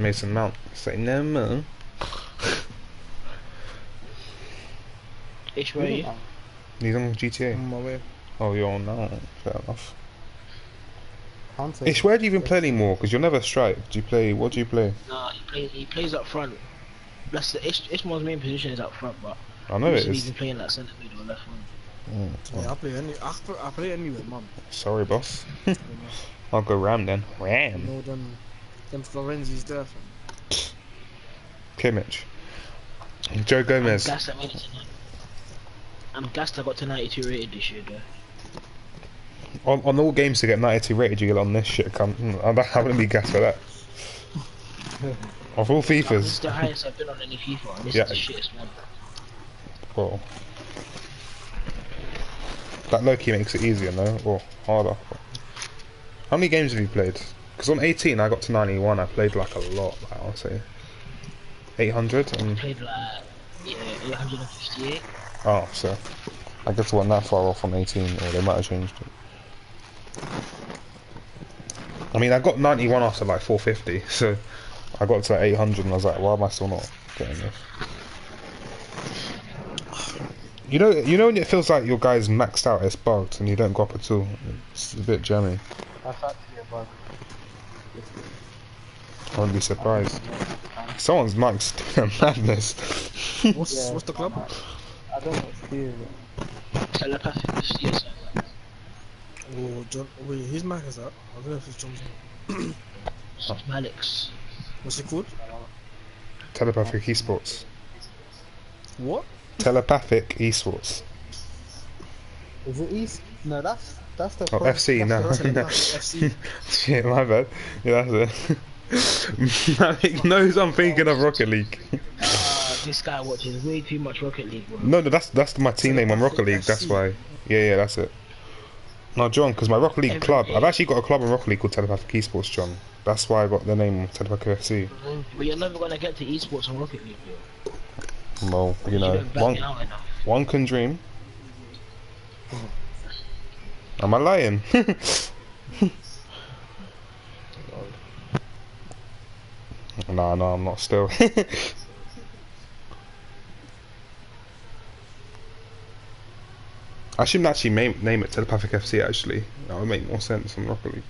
Mason Mount. Say no more. Ish, where are you? He's on GTA. On my way. Oh, you're on now. Fair enough. Can't say Ish, where do you even play anymore? Because you're never a strike. Do you play? What do you play? Nah, he plays up front. That's the Ishmael's main position is up front, but I know it recently he's is. been playing like centre mid or left wing. Yeah, I play anywhere, man. Sorry, boss. You I'll go Ram then. Ram. know them Florenzi's there, fam. Kimmich. Joe I'm Gomez. gassed I made it tonight. I'm gassed I got to 92 rated this year, though. On all games to get 92 rated, you get on this shit. I wouldn't be gassed for that. Of all This FIFAs. is the highest I've been on any FIFA, and this Yeah. is the shittest one. Well, that low-key makes it easier, no? Or harder. How many games have you played? Because on 18 I got to 91, I played like a lot, like, I'll say. 800? I played like, yeah, 858. Oh, so I guess I wasn't that far off on 18, or they might have changed it. I mean, I got 91 after like 450, so I got to like 800 and I was like, why am I still not getting this? You know when it feels like your guy's maxed out, it's bugged, and you don't go up at all. It's a bit jammy. That's actually a bug. I wouldn't be surprised. Someone's mic's madness. What's the club? I don't know what's doing it. Telepathic yes. Oh, John. Wait, his mic is up. I don't know if it's John's. Malix. What's it called? Telepathic esports. What? Telepathic esports. Is it East? No, that's the. Oh, FC, no. FC. Shit, my bad. Yeah, that's it. Malik knows I'm thinking of Rocket League. This guy watches way too much Rocket League, bro. No, that's my team name on Rocket League, that's why. Yeah, that's it. No, John, because my Rocket League club, I've actually got a club in Rocket League called Telepathic Esports, John. That's why I got the name Telepathic FC. But you're never gonna get to esports on Rocket League, bro. Well, you know, one can dream. Am I lying? No, I'm not still. I shouldn't actually name it Telepathic FC, actually. That would make more sense on Rocket League.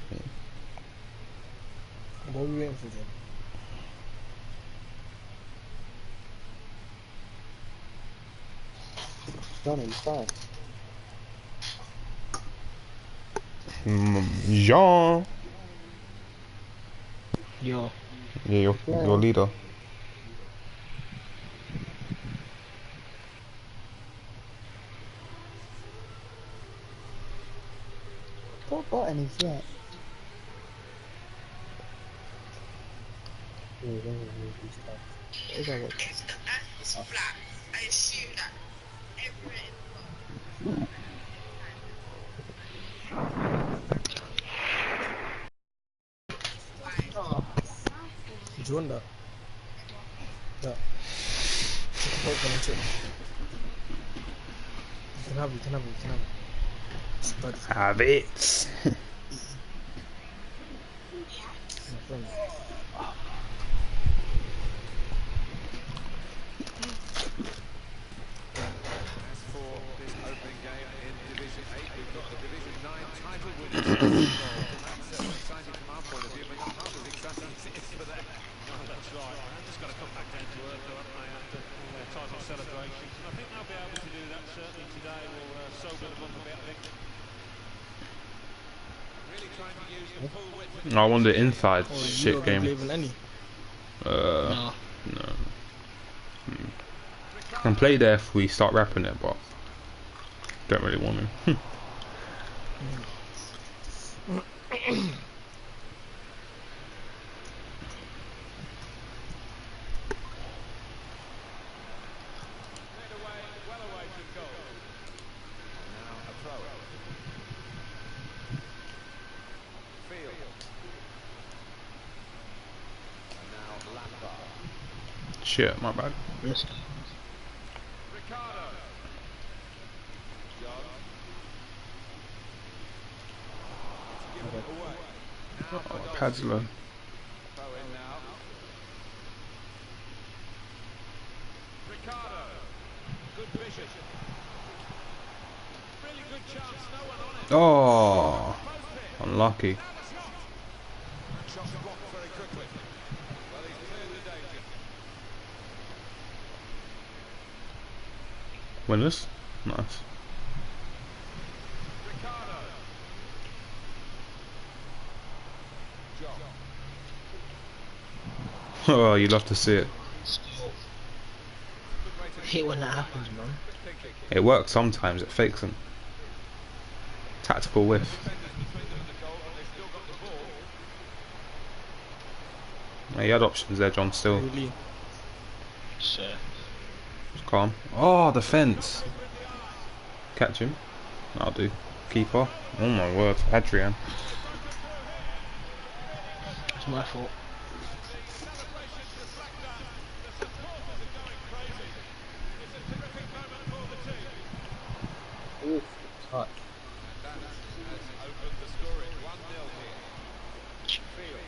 What are we waiting for, John? Johnny, fine. Jean! Yo. Yeah, your leader. What button is that? It's flat. I assume that everywhere. Do you want that? Yeah. You can have it, you can have it, you can have it. It's bad. Have it. My friend. As for this opening game in Division 8, we've got the Division 9 title winners. That's exciting from our point of view, but not half as exciting as it is for them. That's right. I'm just going to come back down to earth, haven't they, after all their title celebrations. And I think they'll be able to do that. Certainly today will sober them up a bit, I think. Really trying to use the full width. I want the inside Oh, shit you game. don't believe in any? No. No. I can play there if we start rapping it, but don't really want to. Well away from goal. Now a throw. Field. And now Lampard. Shit, my bad. Yes. Ricardo. John. Give it away. Now Oh, pad's low. throw in now. division. Really good chance, no one on it. Oh, unlucky. Shot's blocked very quickly. Well, he's cleared the danger. Winners. Nice. Ricardo. John. Oh, you love to see it. I hate when that happens, man. It works sometimes. It fakes them. Tactical whiff. Yeah, you had options there, John. Still. Really. So, Just calm. Oh, the fence. Catch him. I'll do. Keeper. Oh my word, Adrian. it's my fault. Oof, touch. That has opened the scoring 1-0 here. Field.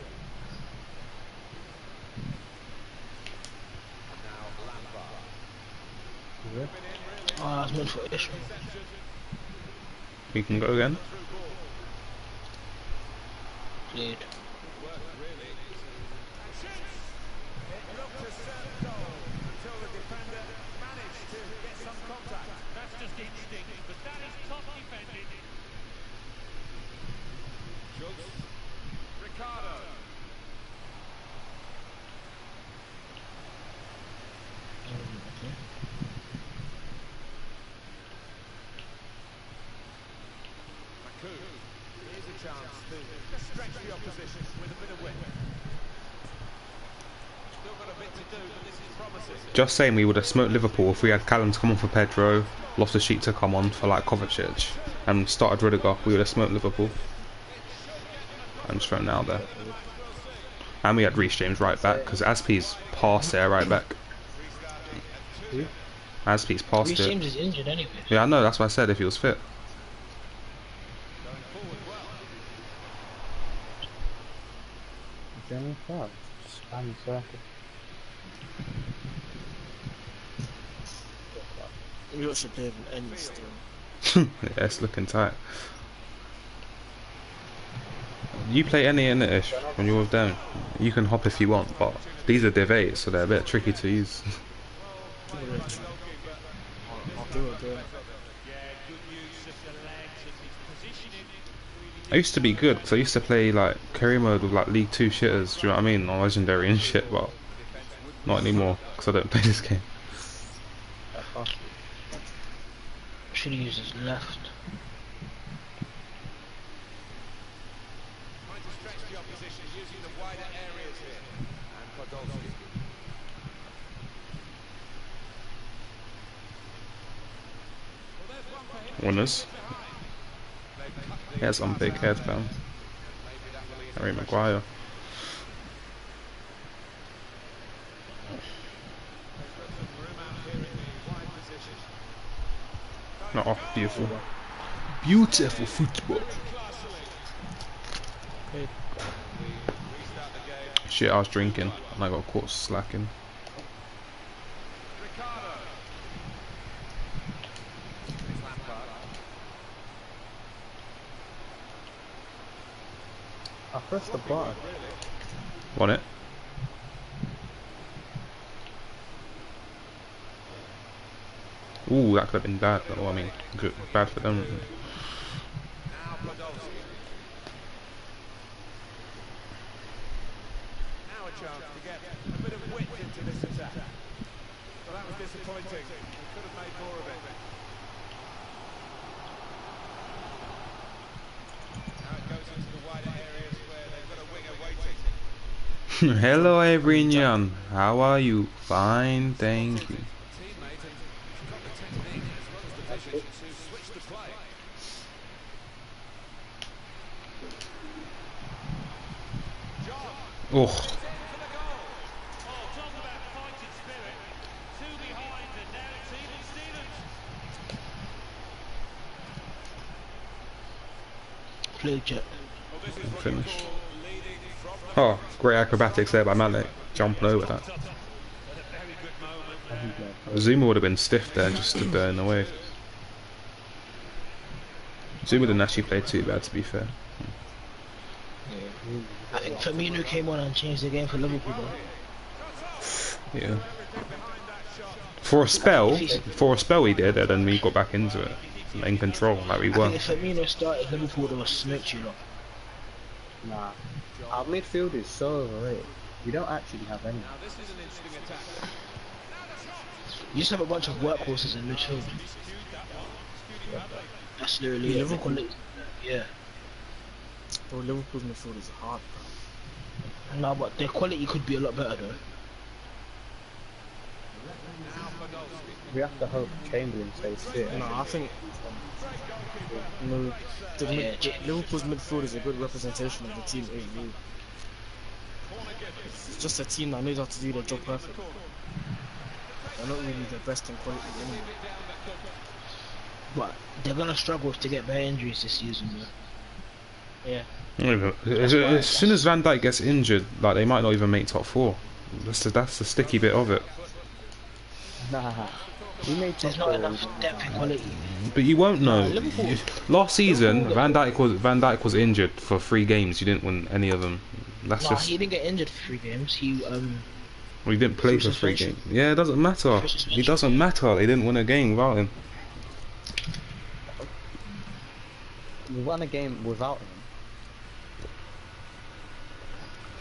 And now Lampard. Good. Oh, that's meant for Ishmael. We can go again. Dude. Worked really to... It looked a certain goal until the defender managed to get some contact. That's just instinct, but that is top defending. Schultz. Ricardo. Maku. Here's a chance to just stretch the opposition with a bit of width. Still got a bit to do, but this is promising. Just saying, we would have smoked Liverpool if we had Callum to come on for Pedro, Loftus-Cheek to come on for like Kovacic, and started Rudiger. We would have smoked Liverpool. I'm just throwing it out there. And we had Reece James right back because Aspie's passed there right back. Who? Aspie's passed Reece it. James is injured anyway. Yeah, I know. That's what I said. If he was fit. German crowd. Spam circle. We also play with an end still. Yeah, it's looking tight. You play any in it ish when you're with them. You can hop if you want, but these are Div 8, so they're a bit tricky to use. I'll do it. Yeah, good use of the legs and his positioning. I used to be good because I used to play like career mode with like League 2 shitters. Do you know what I mean? On Legendary and shit, but not anymore because I don't play this game. Should have used his left. Trying to stretch the opposition using the wider areas here. And Podolski. Well, there's one for him. Winners. They've cut the He has some big head, fam. maybe that will ease Harry the Maguire. pressure. Put some room out here in the wide position. Oh, beautiful. Beautiful football. Hey, Restart the game. Shit, I was drinking and I got caught slacking. Ricardo. It's Lampard. I pressed the button. Want it? Ooh, that could have been bad though. I mean, good, bad for them. Now Podolski. Now a chance to get a bit of width into this attack. Well, that was disappointing. We could have made more of it. Now it goes into the wider areas where they've got a winger waiting. Hello everyone, how are you? Fine, thank you. Teammate, and he's got the technique as well as the vision to switch the play. John. Oh, Oh, talk about fighting spirit. Two behind and now it's even Stevens. Fluke jet. finish. Oh, great acrobatics there by Malik, jumping over that. At a very good moment. Zuma would have been stiff there, just stood there in the way. Zuma didn't actually play too bad, to be fair. I think Firmino came on and changed the game for Liverpool though. Yeah. For a spell he did, and then we got back into it, in control, like we I were. think if Firmino started, Liverpool would have smoked you lot. Nah. Our midfield is so overrated. We don't actually have any. You just have a bunch of workhorses in midfield. That's literally it. Liverpool. Yeah. Bro, Liverpool's midfield is hard, bro. No, but their quality could be a lot better though. We have to hope Chamberlain stays fit. No, I think no, Yeah, Liverpool's midfield is a good representation of the team overall. It's just a team that knows how to do their job perfectly. They're not really the best in quality anyway. but they're gonna struggle to get better injuries this season though. Yeah. As soon as Van Dijk gets injured, like they might not even make top 4. That's the sticky bit of it. Nah. We made There's not enough depth and quality. But you won't know. Liverpool- Last season, Van Dijk was injured for 3 games. You didn't win any of them. That's No, just. he didn't get injured for 3 games. He didn't play for 3 suspension. games. Yeah, it doesn't matter. For suspension. It doesn't matter. They didn't win a game without him. We won a game without him.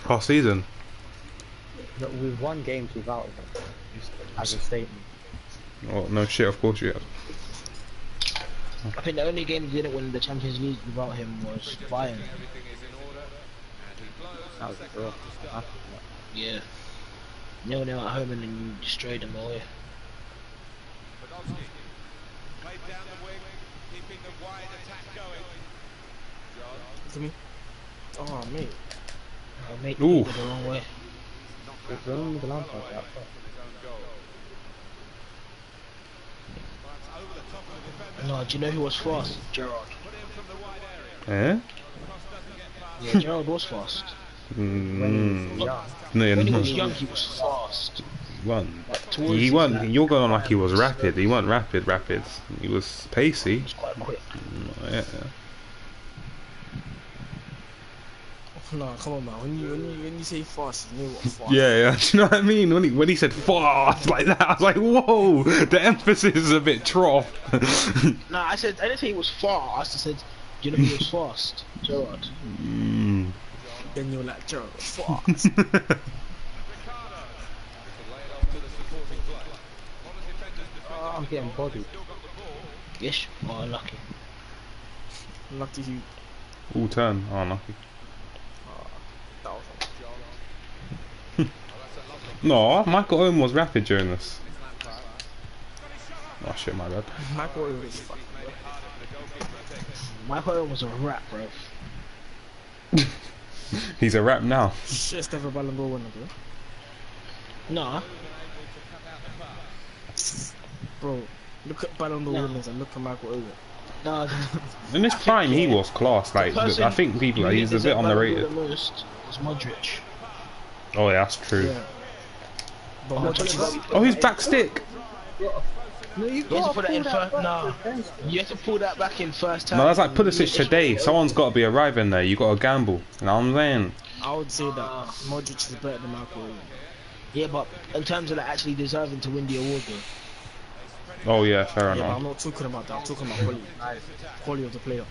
Last season. No, we've won games without him. Just as a statement. Oh no shit! Of course you have. I think the only game they didn't win the Champions League without him was Bayern. That was a draw. Yeah. 0-0 at home and then you destroyed them away. Look at me. Oh, mate. Oh, mate, Ooh. you did the wrong way. It's only the Lampard that. No, do you know who was fast? Gerrard. Eh? Yeah, Gerrard was fast. Mm. Yeah. No, When he no. was young, he was fast. Won. Towards He his won. back, You're going like he was rapid. He wasn't rapid. He was pacey. he was quite quick. Yeah. No, come on, man. When you say fast, you know what fast. Yeah. Do you know what I mean? When he said fast like that, I was like, whoa. The emphasis is a bit trough. No, I didn't say he was fast. I said, do you know he was fast? Gerrard. Mm. Then you're like, Gerrard, fast. Oh, I'm getting bodied. Yes. Oh, unlucky. Lucky you. All turn. Oh, unlucky. That was No, Michael Owen was rapid during this. Oh shit, my bad. Michael Owen is fucking. Michael Owen was a rat, bro. He's a rap now. Shit's never Ballon d'Or winner, bro. Nah. Bro, look at Ballon d'Or No. winners and look at Michael Owen. Nah. In his prime, he was class. Like, person I think people, who he's a deserved bit Ballon d'Or underrated. the most was Modric. Oh, yeah, that's true. Yeah. But Modric is Oh, he's back stick. No, you You have to put that in first. Nah. You have to pull that back in first time. No, that's like Pulisic today. Someone's got to be arriving there. You got to gamble. You know what I'm saying? I would say that Modric is better than Michael Owen. Yeah, but in terms of like actually deserving to win the award, though. Oh yeah, fair Yeah, but I'm enough. not talking about that. I'm talking about quality. Quality of the player.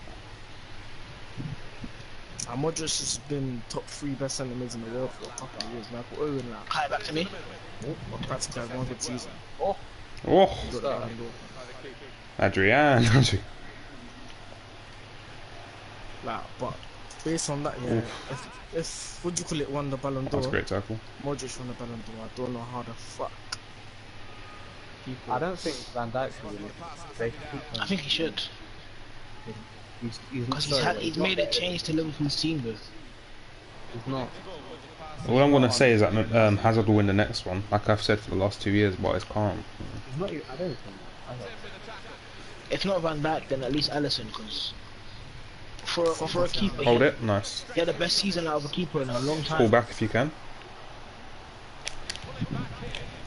And Modric has been top 3 best centre mids in the world for a couple of years. Michael Owen, like, Cut it back to me. practically had one good season. Oh, Got the Ballon d'Or. Adrian. Like, but based on that, yeah, if what do you call it, won the Ballon d'Or, That's a great tackle. Modric won the Ballon d'Or, I don't know how the fuck people. I don't think Van Dijk will really. They I think he should. he's not. Because he's made a change to Liverpool's team, though. He's not. All I'm gonna say is that Hazard will win the next one, like I've said for the last 2 years, but it's calm. He's not. I don't think. If not Van Dijk, then at least Alisson, because for a keeper, Hold it, nice. he had the best season out of a keeper in a long time. Pull back if you can.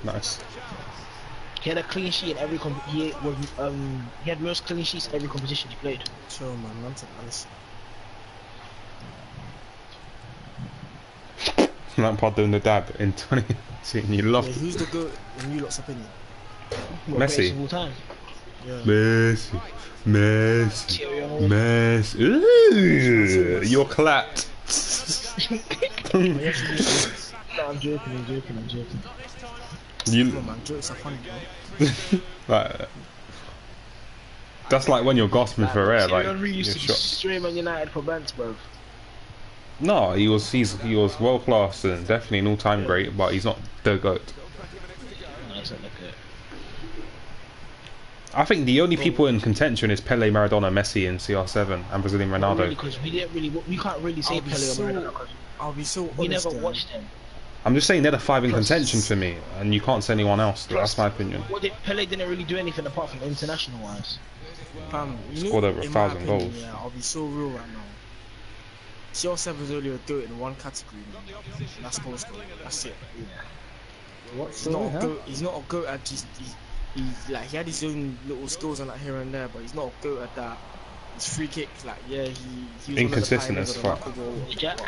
Nice. He had a clean sheet in every he had most clean sheets in every competition he played. Chill, man. Man said Alice. Lampard doing the dab in 2018. You Yeah, loved it. who's the goat in you lot's opinion? What, Messi. greatest of all time. Yeah. Messi. Messi. Thierry Henry. Messi. Ooh, you're clapped. But he actually did. No, I'm joking. You Come on, man. Jokes are funny, bro. like that's like when you're gasping for air. Like Thierry Henry you're used to shocked. stream Man United for Bants, bro. No, he was world class and definitely an all-time great, but he's not the GOAT. No, it's not like it. I think the only people in contention is Pele, Maradona, Messi, and CR7 and Brazilian Ronaldo. Because we can't really say Pele or Maradona because I'll be so we honest. never yeah. watched them. I'm just saying they're the five in Plus- contention for me, and you can't say anyone else. That's my opinion. Pele didn't really do anything apart from international wise. Fam, Scored over in my 1,000 opinion, goals. Yeah, I'll be so real right now. CR7 is only a goat in one category, man. And that's goal scoring. That's it. What's He's not a goat. He's not a goat at just. He's like he had his own little skills and like here and there, but he's not a goat at that. His free kicks, like yeah, he was Inconsistent one of the as pioneers fuck. of the knuckle ball, Jack?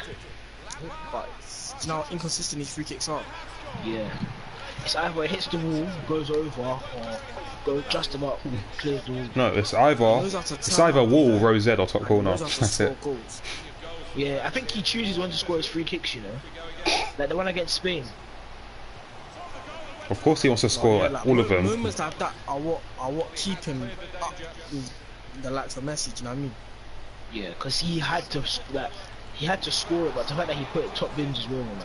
but it's now inconsistent. His free kicks are. Yeah. It's either it hits the wall, goes over, or goes just about clears the wall. No, it's Knows how to turn either up, wall, yeah. rosette, or top And corner. knows how to That's score it. goals. Yeah, I think he chooses when to score his free kicks, you know. Like the one against Spain. Of course, he wants to score Yeah, like, all of them. Moments like that are what keep him up with the likes of Messi. Do you know what I mean? Yeah, because he had to score it, but the fact that he put it top bins as well, man.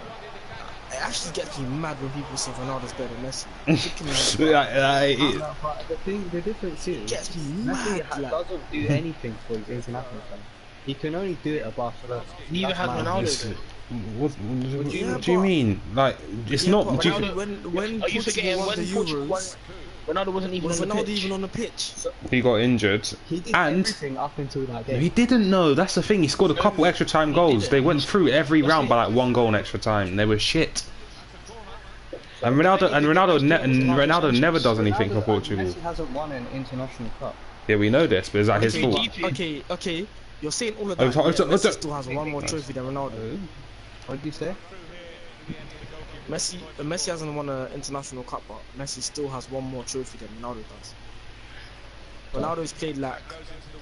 It actually gets me mad when people say Ronaldo's better than Messi. It No, but the difference is, gets me Messi mad. Like, doesn't do anything for his international team. He can only do it at Barcelona. Neither That's has my Ronaldo. opinion. What Yeah, do you but- mean? Like, it's yeah, not. but do you- Ronaldo, when Are you Portugal forgetting won when the Portugal won? Euros, Ronaldo wasn't even was on the Ronaldo pitch. even on the pitch? he got injured, He did and everything up until that game. he didn't know. That's the thing. He scored a couple extra time goals. They went through every round by like one goal in extra time. And they were shit. And Ronaldo never does anything for Portugal. Messi hasn't won an international cup. Yeah, we know this, but is that his fault? Okay. You're saying all of Oh, that. so- Yeah, so- Messi so- still has one more trophy than Ronaldo. What did you say? Messi hasn't won an international cup, but Messi still has one more trophy than Ronaldo does. Ronaldo's played like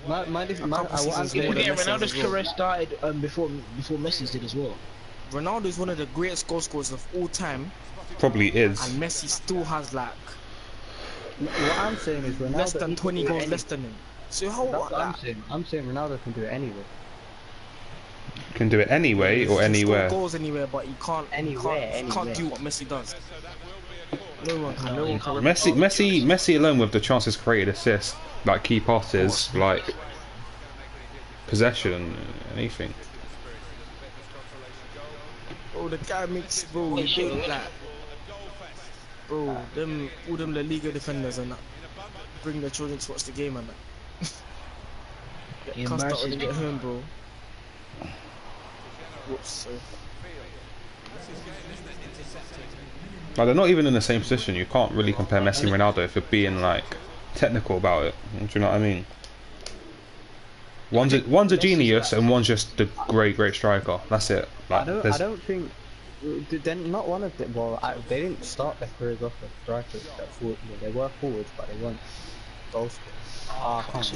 My, couple what I'm seasons saying more than Yeah, Messi Ronaldo's as well. career started before Messi's did as well. Ronaldo is one of the greatest goal scorers of all time, Probably is. and Messi still has like what I'm saying is Ronaldo less than he can 20 do goals anything. less than him. So how That's what I'm like, saying. I'm saying Ronaldo can do it anyway. Can do it anyway or he can score anywhere. goals anywhere, but he can't. Anywhere, he can't do what Messi does. No one can. No one can. Messi alone with the chances created, assists, like key passes, like possession, anything. Bro, the guy makes bro. Wait, He shit, look like bro. All them La Liga defenders and that bring their children to watch the game and that. He Get cussed out when embarrasses they get me. home, bro. Whoops. So. Like they're not even in the same position. You can't really compare Messi and Ronaldo if you're being like technical about it. Do you know what I mean? One's a genius and one's just the great striker. That's it. Like, I don't think they're not one of them. Well, they didn't start their careers off as strikers. They were forwards, but they weren't goal scorers.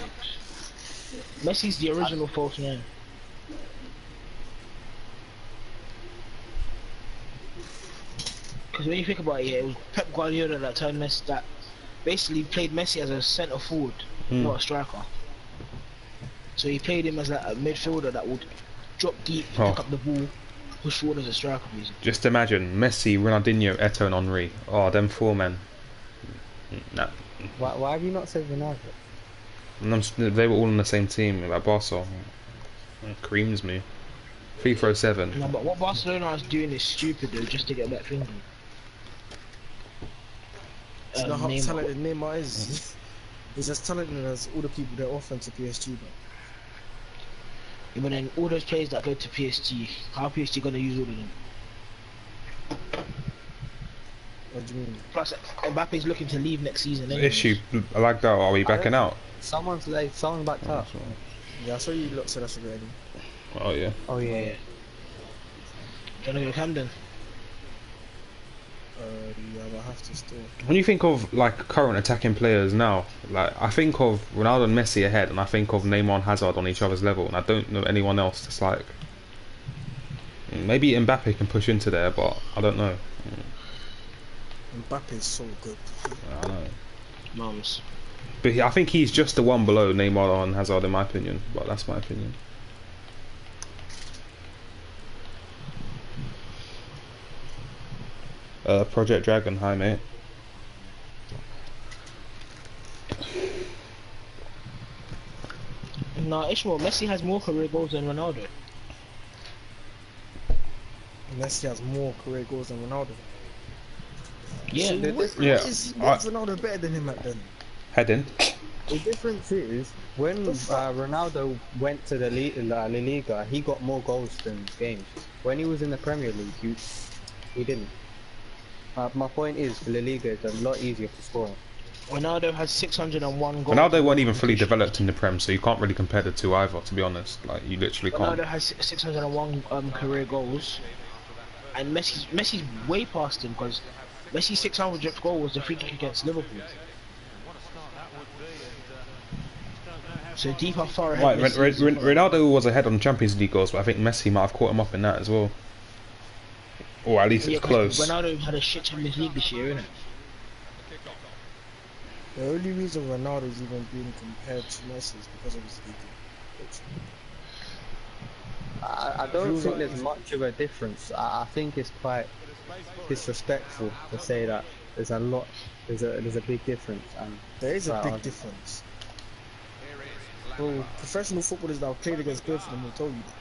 Messi's the original false nine. Because when you think about it, yeah, it was Pep Guardiola that turned Messi, that basically played Messi as a centre forward, not a striker. So he played him as like a midfielder that would drop deep, pick up the ball, push forward as a striker, basically. Just imagine Messi, Ronaldinho, Eto'o, and Henry. Oh, them four men. Nah. Why have you not said Ronaldo? They were all on the same team at Barca. It creams me. FIFA 07. No, but what Barcelona is doing is stupid though, just to get that finger. Do you know how Neymar. talented Neymar is? He's as talented as all the people that offer to PSG, bro. Yeah, but then all those players that go to PSG, how PSG gonna use all of them? What do you mean? Plus, Mbappe's looking to leave next season. Anyways. Issue like that. Are we backing out? Someone's late. Someone backed up. Yeah, I saw you look, so that's already. Oh yeah. Oh yeah. Gonna go to Camden. Yeah, but I have to still. When you think of like current attacking players now, like I think of Ronaldo and Messi ahead, and I think of Neymar and Hazard on each other's level, and I don't know anyone else that's like. Maybe Mbappe can push into there, but I don't know. Mbappe is so good. I know. Mums. But I think he's just the one below Neymar and Hazard in my opinion. But that's my opinion. Project Dragon, hi mate. Nah, Ishmael, Messi has more career goals than Ronaldo. Messi has more career goals than Ronaldo. Yeah, So what's Ronaldo better than him at then? Heading. The difference is when Ronaldo went to the La Liga, he got more goals than games. When he was in the Premier League, he didn't. My point is, La Liga is a lot easier to score. Ronaldo has 601 goals. Ronaldo weren't even fully developed in the Prem, so you can't really compare the two either. To be honest, like you literally can't. Ronaldo has 601 career goals, and Messi's way past him because Messi's 600th goal was the free kick against Liverpool. So deep how far ahead. Right, Ronaldo was ahead on Champions League goals, but I think Messi might have caught him up in that as well. Or at least it's close. Ronaldo had a shit Champions League this year, innit? The only reason Ronaldo is even being compared to Messi is because of his league. I don't think there's much of a difference. I think it's quite disrespectful to say that there's a big difference. And there is a big difference. Well, professional footballers that have played against both of them will tell you that.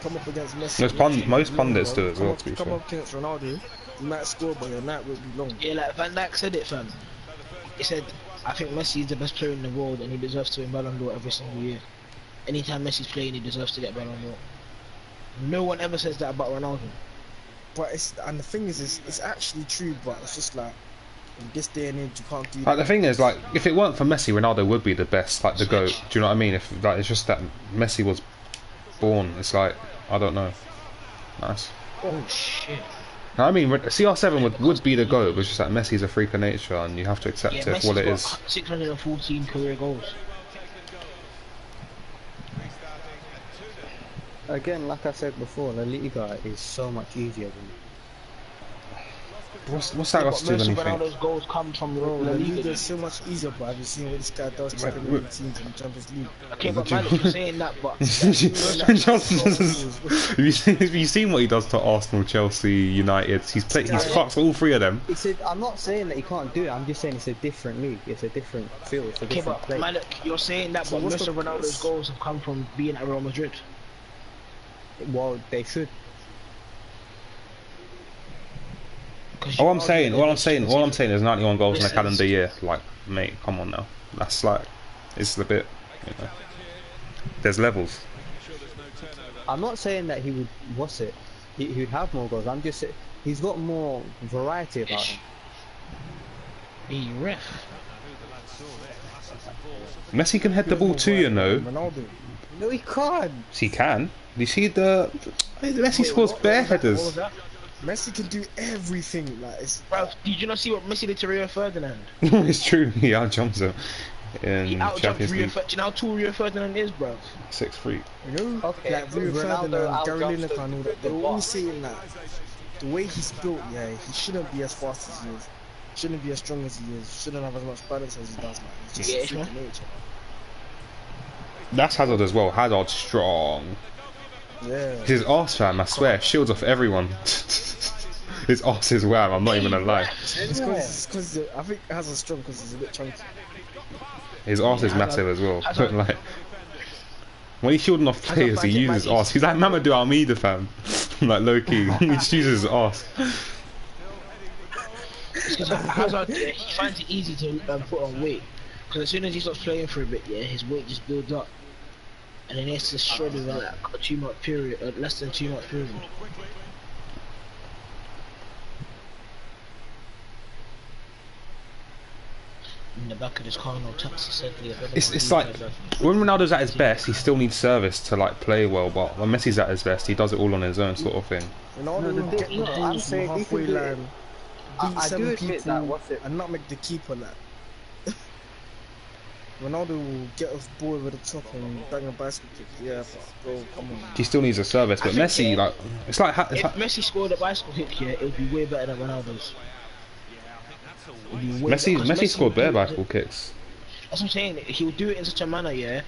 Come up against Messi. Most pundits do as well, to be fair. Come up against Ronaldo, you might score, but your night will be long. Yeah, like Van Dijk said it, fam. He said, I think Messi is the best player in the world and he deserves to win Ballon d'Or every single year. Anytime Messi's playing, he deserves to get Ballon d'Or. No one ever says that about Ronaldo. But the thing is, it's actually true, but it's just like, in this day and age, you can't do that. Like, the thing is, like, if it weren't for Messi, Ronaldo would be the best, like the GOAT. Do you know what I mean? If like, it's just that Messi was born, it's like, I don't know. Nice. Oh shit. I mean, CR7 would be the GOAT, but it's just that Messi's a freak of nature, and you have to accept it for what it is. 614 career goals. Again, like I said before, La Liga is so much easier than. What's that got to do with anything? Ronaldo's goals come from La Liga is so much easier, but have you seen what this guy does to the winning teams in the Champions League? Okay, but man, you're saying that, but have you seen what he does to Arsenal, Chelsea, United? He's fucked all three of them. He said, I'm not saying that he can't do it. I'm just saying it's a different league. It's a different field. It's a different play. Man, you're saying that, but most of Ronaldo's goals have come from being at Real Madrid. Well, they should. All I'm saying is 91 goals in a calendar year. Like, mate, come on now. That's like, it's a bit, you know. There's levels. I'm not saying that he would. What's it? He would have more goals. I'm just saying he's got more variety about him. He ref. Messi can head the ball too, you know. No, he can't. He can. You see Messi scores bare headers. Messi can do everything. Like, it's... Bro, did you not see what Messi did to Rio Ferdinand? It's true. He outjumps him in Champions League. Do you know how tall Rio Ferdinand is, bro? 6'3". You know, okay, like Rio Ferdinand, Gary Lineker, and all that. They're all saying that the way he's built, yeah, he shouldn't be as fast as he is. Shouldn't be as strong as he is. Shouldn't have as much balance as he does. Man. He's just a freak of nature. That's Hazard as well. Hazard's strong. Yeah. His arse, fam, I swear, shields off everyone. His arse is wham, I'm not even gonna lie. It's because I think Hazard's strong because he's a bit chunky. His arse is massive as well. Like, when he's shielding off players, he uses his arse. He's like Mamadou Almeida, fam. Like low key, he just uses his arse. Hazard, he finds it easy to put on weight because as soon as he starts playing for a bit, yeah, his weight just builds up. And then he has to shred it like a 2 month period, less than 2 month period. in the back of his car, no taxi sadly. It's like when Ronaldo's at his best, he still needs service to like play well. But when Messi's at his best, he does it all on his own, sort of thing. Ronaldo will get the ball from the halfway line, beat I do 7 admit that, people, what's it? and not make the keeper like. Ronaldo will get off ball over the top and bang a bicycle kick. Yeah, but bro, come on. He still needs a service, but I think, Messi, yeah, like, it's like if Messi scored a bicycle kick here, it would be way better than Ronaldo's. It'd be way better, 'cause Messi scored bare would do it- bicycle kicks. That's what I'm saying. He would do it in such a manner, yeah,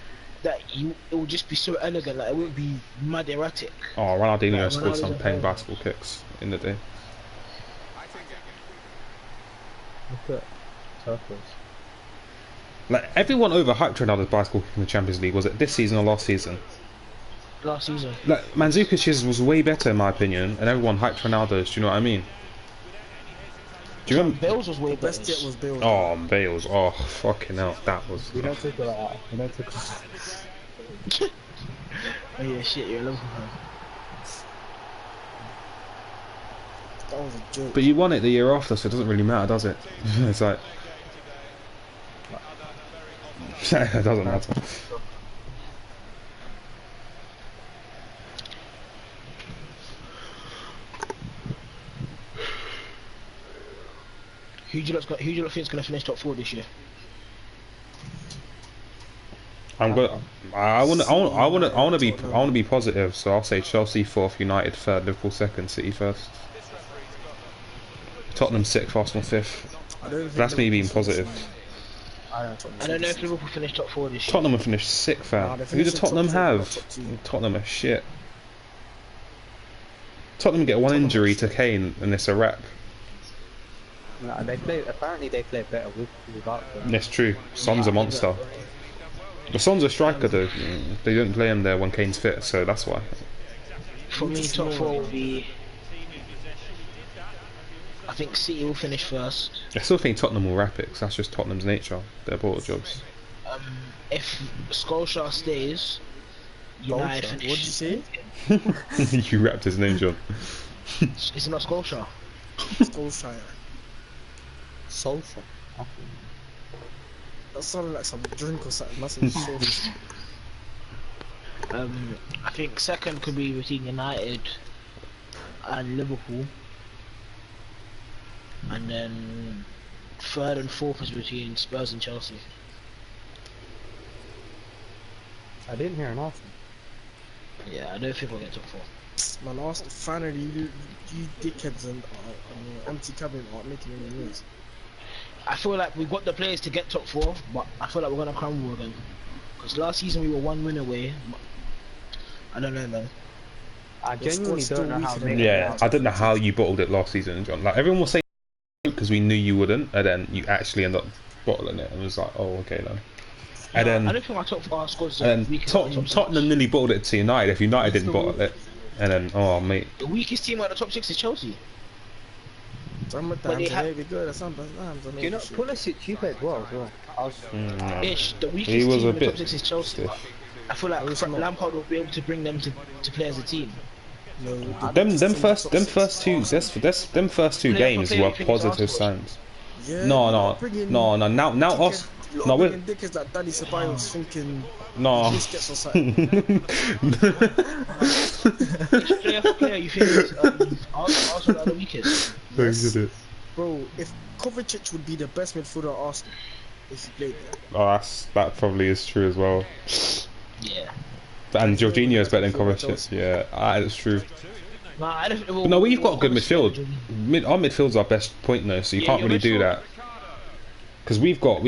that it would just be so elegant. Like it wouldn't be mad erratic. Oh, Ronaldinho Like, scored Ronaldo's some a plain player. bicycle kicks in the day. Look at Turtles. Like everyone overhyped Ronaldo's bicycle kick in the Champions League. Was it this season or last season? Last season. Like Mandzukic was way better in my opinion, and everyone hyped Ronaldo's. Do you know what I mean? Do you remember? Bale's was way better. Best yet was Bale. Oh, Bale's. Oh, fucking hell, that was. We don't talk about that. We don't talk about that. Oh yeah, shit, you're a Liverpool fan. That was a joke. But you won it the year after, so it doesn't really matter, does it? It's like. It doesn't matter. Who do you lot think's gonna finish top 4 this year? I'm good. I want to be positive. So I'll say Chelsea 4th, United 3rd, Liverpool 2nd, City 1st, Tottenham 6th, Arsenal 5th. That's me being positive. I don't know if Liverpool finish top 4 this year. Tottenham have finished 6th, fam. Nah, they Who did finished Tottenham top two, have? not top two. Tottenham are shit. Tottenham get one injury to Kane and it's a wrap. No, they play. Apparently, they play better without them. That's true. Son's a monster. But Son's a striker though. They don't play him there when Kane's fit, so that's why. For me, top 4 will be. I think City will finish first. I still think Tottenham will wrap it, 'cause that's just Tottenham's nature. They're border jobs. If Solskjaer stays, United Solskjaer? finish. What'd you say? You wrapped his name, John. Is it not Solskjaer? Solskjaer. Sulfur. That sounded like some drink or something. Massive sauce. I think second could be between United and Liverpool, and then third and fourth is between Spurs and Chelsea. I didn't hear an Arsenal. Yeah, I don't think we'll get top 4. Man, Arsenal, finally, you dickheads and empty cabin aren't making any noise. I feel like we've got the players to get top 4, but I feel like we're gonna crumble again. Because last season we were 1 win away. I don't know, man. I The genuinely squad's don't know still how weak, they. innit? Yeah, I don't know how you bottled it last season, John. Like everyone was saying because we knew you wouldn't, and then you actually end up bottling it, and it was like, oh, okay then. And I then, don't think our top 4 scores and then weak. Tottenham nearly bottled it to United. If United didn't bottle it, and then, oh mate, The weakest team out of the top 6 is Chelsea. Sometimes they have- they be good, sometimes Do you know Pulisic? You played well as well. I was. Ish, the weakest He was team a in the bit top 6 is Chelsea. stiff. I feel like Lampard will be able to bring them to play as a team. No, them first two games were positive signs. Yeah, No. Now us. No, we're dickheads like Danny Ceballos thinking no. biscuits or something. Player for player, you think Arsenal are the weakest? Bro, if Kovacic would be the best midfielder at Arsenal if he played there. Oh, that probably is true as well. Yeah. And Jorginho is better than Kovacic. Yeah, that's true. Nah, I don't. But no, we've got good midfield. Our midfield's our best point though, so you can't really do that. Because we've got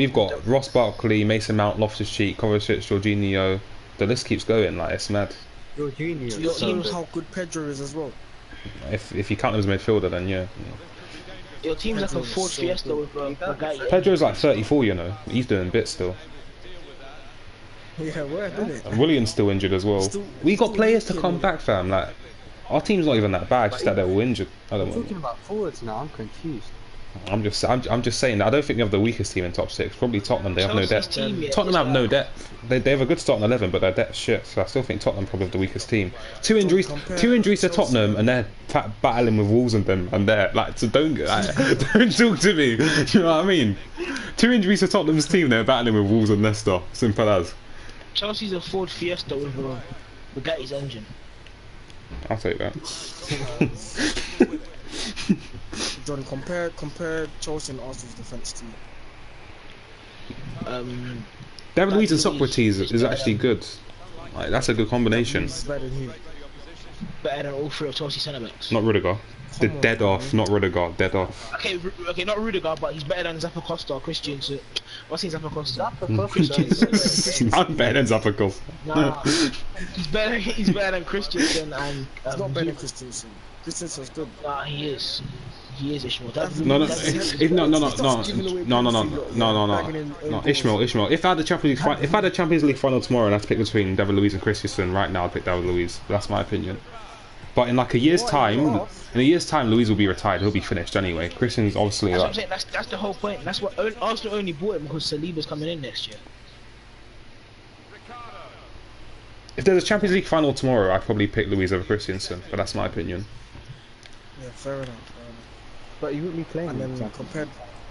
Ross Barkley, Mason Mount, Loftus-Cheek, Kovacic, Jorginho. The list keeps going. Like it's mad. Jorginho. Your team's how good Pedro is as well. If you count him as a midfielder, then yeah. Your team's like a Ford Fiesta with a guy. Pedro's like 34, you know. He's doing bits still. Yeah, where did it? And William's still injured as well. We got players to come back, fam. Like our team's not even that bad, just that they're all injured. I don't We're talking know. about forwards now. I'm confused. I'm just saying that I don't think we have the weakest team in top six. Probably Tottenham. They have no Chelsea's depth. team, yeah, Tottenham is have no like- depth. They have a good starting 11, but their depth's shit. So I still think Tottenham probably have the weakest team. Two injuries to Tottenham, and they're battling with Wolves and them, and they're like, so don't don't talk to me. You know what I mean? 2 injuries to Tottenham's team. They're battling with Wolves and Leicester. Simple as. Chelsea's a Ford Fiesta with Bugatti's engine. I'll take that. Jordan, compare Chelsea and Arsenal's defence to David Luiz and Luiz Socrates is actually good. Like, that's a good combination. It's better than him. Better than all 3 of Chelsea centre backs. Not Rudiger. The Come on, dead off, man. not Rudiger. Dead off. Okay, not Rudiger, but he's better than Zappacosta or Christiansen. What's his Zappacosta? I'm better than Zappacosta. Nah, he's better than Christiansen and. He's not better than Christensen. Christensen's good. Nah, he is. He is Ishmael. No, That's Ishmael. If I had the Champions League final tomorrow and I had to pick between David Luiz and Christensen, right now I'd pick David Luiz. That's my opinion. But in like a year's time, Luiz will be retired. He'll be finished anyway. Christensen's obviously what I'm like. saying. That's the whole point. That's what Arsenal only bought him because Saliba's coming in next year. If there's a Champions League final tomorrow, I'd probably pick Luiz over Christensen. But that's my opinion. Yeah, fair enough. But you wouldn't be playing And him. then compared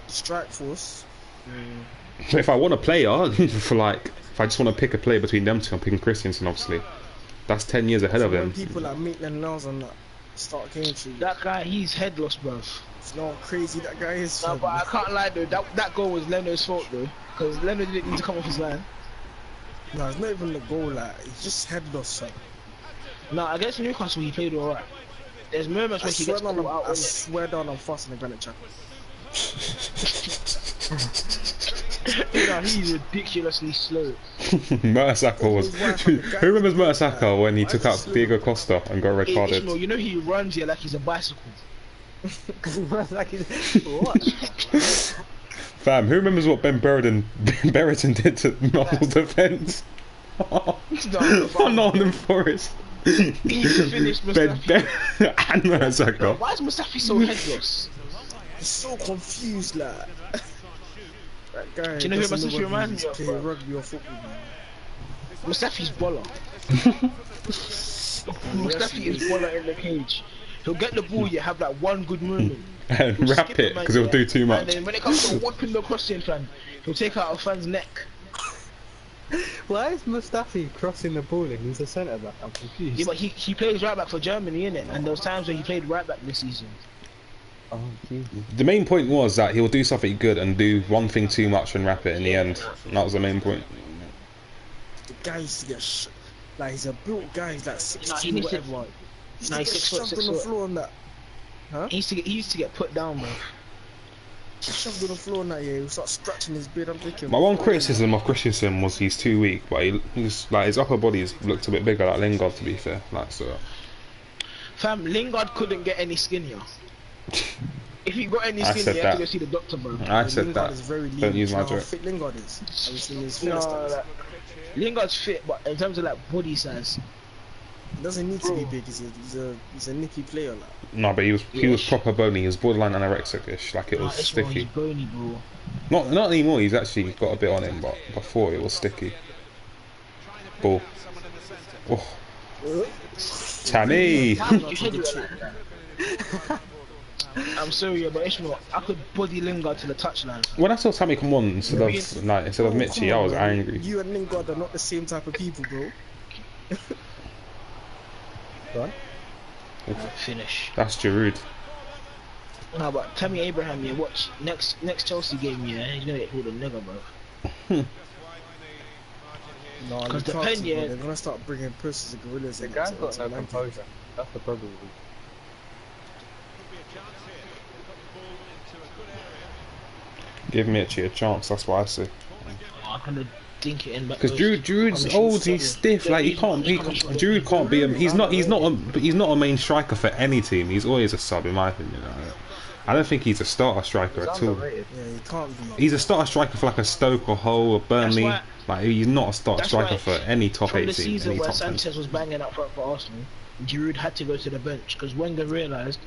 strike force, So if I want a player for like, if I just want to pick a player between them two, I'm picking Christensen. Obviously, that's 10 years ahead of when him. people like Maitland-Niles and that start game to That guy, he's headless, bruv. it's not crazy that guy is. No, but I can't lie though. That goal was Leno's fault though, because Leno didn't need to come off his line. No, it's not even the goal. Like he's just headless. Son. No, against Newcastle he played alright. There's moments I where he gets caught out. I swear down, I'm faster than Granite Xhaka. You know, he's ridiculously slow. Murtasaka was. Who remembers Murtasaka when he took out Diego Costa and got red carded? Ishmael, you know he runs here like he's a bicycle. What? Fam, who remembers what Ben Brereton did to Nottingham's defence? On Nottingham Forest. He finished Mustafi. And Murtasaka. Why is Mustafi so headless? He's so confused, like. That guy. Do you know who doesn't Mustafi whether reminds he's me of, playing bro? rugby or football, man. Mustafi's baller. Mustafi is baller in the cage. He'll get the ball, you have like one good moment. And He'll wrap skip it the man, because he'll yeah. do too much. And then when it comes to whopping the crossing fan, he'll take out a fan's neck. Why is Mustafi crossing the ball and he's a centre back? I'm confused. Yeah, but he plays right back for Germany, innit? And there was times where he played right back this season. Oh, Jesus. The main point was that he'll do something good and do one thing too much and wrap it in the end. And that was the main point. The guy used to get like he's a built guy. He's like 6'2", Nah, he needs to- whatever. He's Nah, like he's 6 foot, shoved 6 on the foot. floor on that. Huh? He used to get put down, bro. Shoved on the floor on that. Yeah, he would start scratching his beard. I'm thinking. My one criticism of Christensen was he's too weak, but he's like his upper body looked a bit bigger, like Lingard, to be fair. Like so. Fam, Lingard couldn't get any skinnier. If he got any I skinnier, said you have to that. go see the doctor, bro. I said Lingard that. is very lean. Don't use Do you my know how joke. fit Lingard is? Have you seen his No, fitness stats? like, Lingard's fit, but in terms of like body size, He doesn't need to be big. He's a nippy player. Like. No, but he was proper bony. He was borderline anorexic-ish. Like it was Ishmael, he's sticky. bony, bro. Not anymore. He's actually got a bit on him, but before it was sticky. Ball. Oh, Tammy. You should do it like that. I'm sorry, but Ishmael, I could body Lingard to the touchline. When I saw Tammy come on instead of Mitchie, I was angry. You and Lingard are not the same type of people, bro. Finish. That's Giroud. No, but Tammy Abraham, yeah, watch next Chelsea game, yeah, he's gonna get called a nigger, bro. No, 'Cause you the can't pen, see, yeah. bro. They're gonna start bringing pussies and gorillas. The in guy's to- got to no Man City. composure. That's the problem. Give Mitchie a chance. That's what I say. I can dink it in, but Because Giroud's old. He's stiff. Like he can't. Giroud can't be. He's not a main striker for any team. He's always a sub, in my opinion. I don't think he's a starter striker at all. Underrated. Yeah, he can't be. He's a starter striker for like a Stoke or Hull or Burnley. why- Like he's not a starter That's striker why for any top from 8 the team, season any where top 10. Sanchez was banging up front for Arsenal, Giroud had to go to the bench because Wenger realised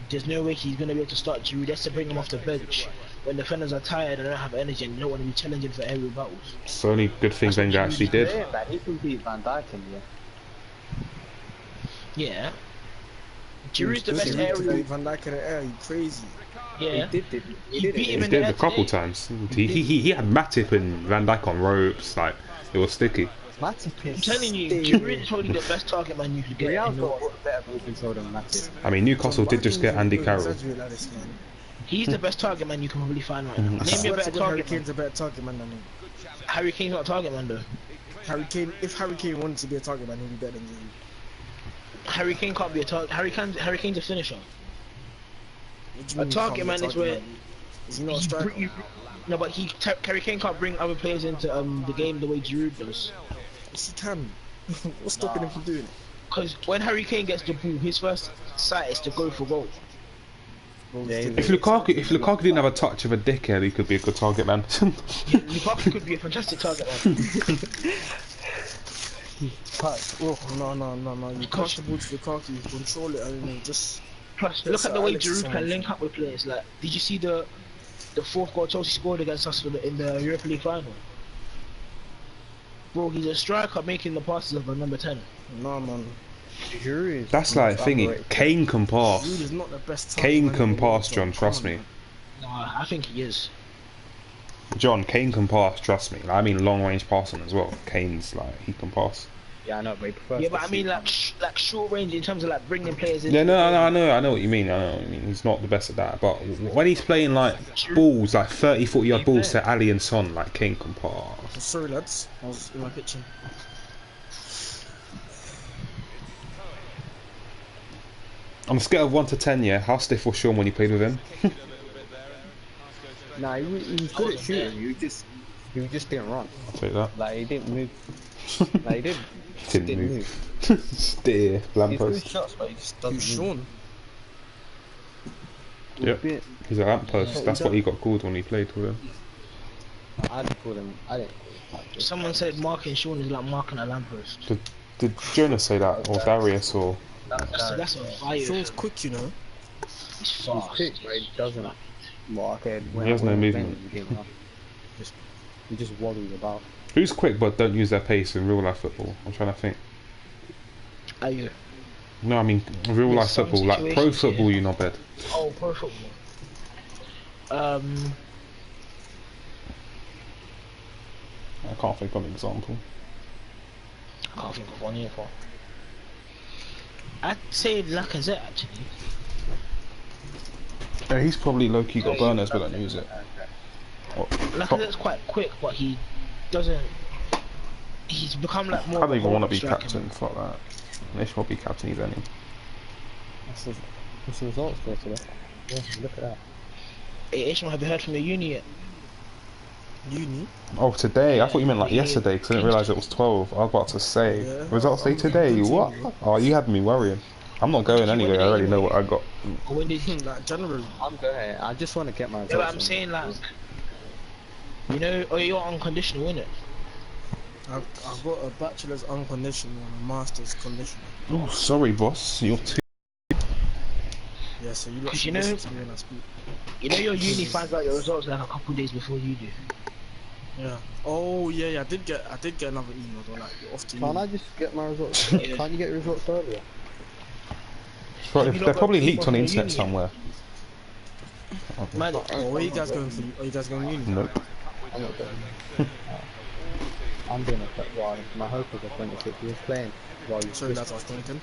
There's no way he's gonna be able to start Giroud. That's to bring him off the bench when defenders are tired and don't have energy and don't want to be challenging for aerial battles. It's the only good thing That's what Wenger Giroud actually is did. Yeah, but he can beat Van Dijk in the end. Yeah. Giroud's the best Giroud to aerial. beat Van Dijk in the air, you crazy. Yeah. He did He beat him He in the did air a couple today. times. He had Matip and Van Dijk on ropes. Like it was sticky. Matip is I'm telling you, still- Giroud is probably the best target man you could get. Real's in the world. got better ball control than Matip. I mean, Newcastle did just get Andy Carroll. Exaggerate like this, man. He's the best target man you can probably find right now. Mhm. Name me a Swear better to God, Harry target man. Kane's a better target man than him. Harry Kane's not a target man though. Harry Kane, if Harry Kane wanted to be a target man, he'd be better than Giroud. Harry Kane can't be a target. Harry Kane's a finisher. What do you A mean he target can't be man is where Is he not a he striker? no, but Harry Kane can't bring other players into the game the way Giroud does. Yes, he can. What's stopping him from doing it? Because when Harry Kane gets the ball, his first sight is to go for goal. If Lukaku didn't have a touch of a dickhead, he could be a good target man. Lukaku could be a fantastic target man. No. You pass the ball to Lukaku, you control it, and then just. Plus, look at the way Alex Giroud Song. can link up with players. Like, did you see the fourth goal Chelsea scored against us in the Europa League final? Bro, he's a striker making the passes of a number 10. No, man. Giroud is That's like thingy. underrated. Kane can pass. Giroud is not the best target Kane man in can the world, pass, John. Trust me. No, I think he is. John, Kane can pass. Trust me. I mean, long range passing as well. Kane's like he can pass. Yeah, I know, but he prefers Yeah, to but I mean, shoot. like short range in terms of like bringing players in. Yeah, no, I know what you mean. I know what you mean. He's not the best at that, but when he's playing like balls, like 30, 40-yard balls to Ali and Son, like Kane can pass. Sorry, lads. I was in my kitchen. On a scale of 1 to 10, yeah, how stiff was Sean when you played with him? Nah, he was good at shooting. He just didn't run. I'll take that. Like he didn't move. Like he Didn't move. Stiff, He's good lamppost. shots, but he just Who's doesn't move. Sean? Yep. Bit- He's a lamppost. That's what he got called when he played with him. I didn't call him. I didn't. Someone said marking Sean is like marking a lamppost. Did Jonas say that, or Darius, or That's a fire. Sean's quick, you know. He's He's fast. quick, but he doesn't mark it. He has no movement. He just waddles about. who's quick but don't use their pace in real life football? I'm trying to think. Are you? No, I mean real life some football, like pro situations, football. yeah. You're not bad. Oh, pro football. I can't think of an example. I can't think of one here for. I'd say Lacazette actually. Yeah, he's probably low key got burners but don't use it. Lacazette's quite quick, but he doesn't. He's become like more. I don't even want to be striker. captain. Fuck that. Nish will be captain either. What's the results for today? Yeah, look at that. Hey, Ishmael, have you heard from your uni yet? Uni. Oh, today? I thought you meant like yesterday because I didn't realise it was 12. I was about to say. Yeah. Results say today? What? Oh, you had me worrying. I'm not going anyway. I already know what I got. Or when did? Like January. I'm going. I just want to get my Yeah, but results. I'm saying like, you know, or you're unconditional, innit? I've got a bachelor's unconditional and a master's conditional. Oh, sorry, boss. You're too. Yeah, so you lot 'Cause should you know- listen to me when I speak. You know your uni finds out your results like a couple days before you do. Yeah. Oh yeah. I did get another email though. Like you're off to Can't uni. I just get my results? Yeah. Can't you get your results earlier? Have you not They're probably got leaked on the people from internet your uni? somewhere. Man, Oh, where you guys going for? Are you guys going uni? Nope. I'm not going. I'm doing a while. My hope is a 26 years playing while you're Sorry, lads, I was thinking.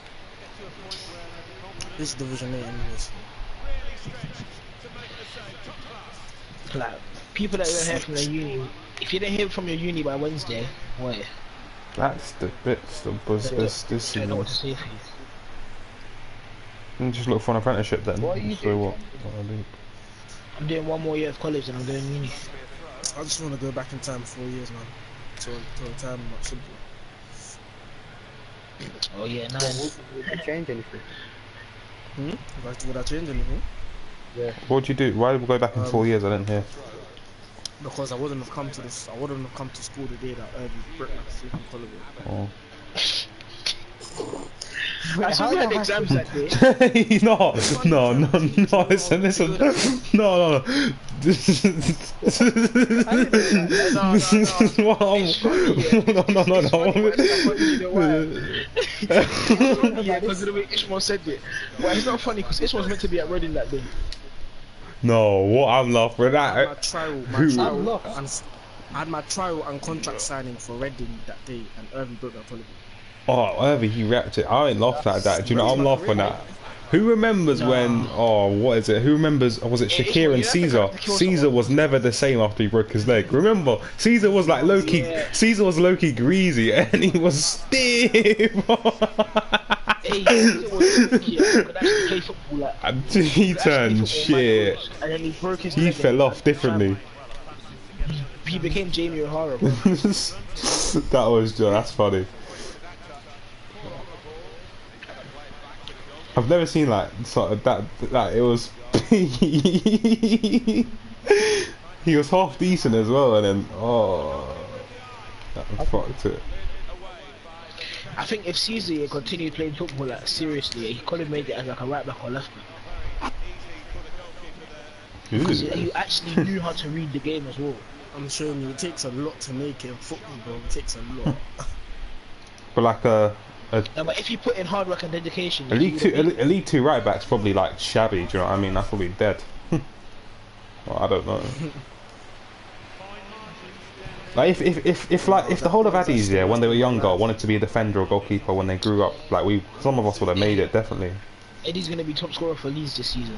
This is Division 8 anyways. like people that don't hear from their uni. If you don't hear from your uni by Wednesday, wait, That's the bits, the buzz, this don't know what to is. say for you. And just look for an apprenticeship then. What are you So doing? what I do. I'm doing one more year of college and I'm doing uni. I just want to go back in time 4 years, man. To a time much simpler. Oh yeah, Would nice. you change anything? Would I change anything? Yeah. What'd you do? Why did we go back in 4 years? I didn't hear. Because I wouldn't have come to this. I wouldn't have come to school the day that Britain had to sleep in Colorado. Oh. I saw we had exams that day. No, no, no, no, listen, no, no. This is what I'm. No, no, no, no. Yeah, because of the way Ishmael said it. Well, it's not funny because Ishmael's meant to be at Reading that day. No, what I'm laughing I had at. my trial, I had my trial and contract signing for Reading that day, and Irving broke that holiday. Oh, whatever he reacted, I ain't laughing at that. Do you know what I'm laughing at? Who remembers when? Oh, what is it? Who remembers? Was it Shakir and Caesar? Caesar was never the same after he broke his leg. Remember, Caesar was like low-key. Yeah. Caesar was low-key greasy, and he was stiff. Hey, it was could actually play football. Like, And he turned shit. and then he broke his He leg fell and- off differently. He became Jamie O'Hara. Bro. That was just, that's funny. I've never seen like sort of that it was he was half decent as well, and then that fucked it. I think if Caesar continued playing football like seriously, he could have made it as like a right back or left back. Because he actually knew how to read the game as well. I'm showing you, it takes a lot to make it in football, bro. It takes a lot. But like a No, but if you put in hard work and dedication, League Two right back's probably like shabby. Do you know what I mean? That's probably dead. Well, I don't know. Like if the whole of Addies, yeah, when they were younger, wanted to be a defender or goalkeeper when they grew up, like some of us would have made it definitely. Eddie's gonna be top scorer for Leeds this season.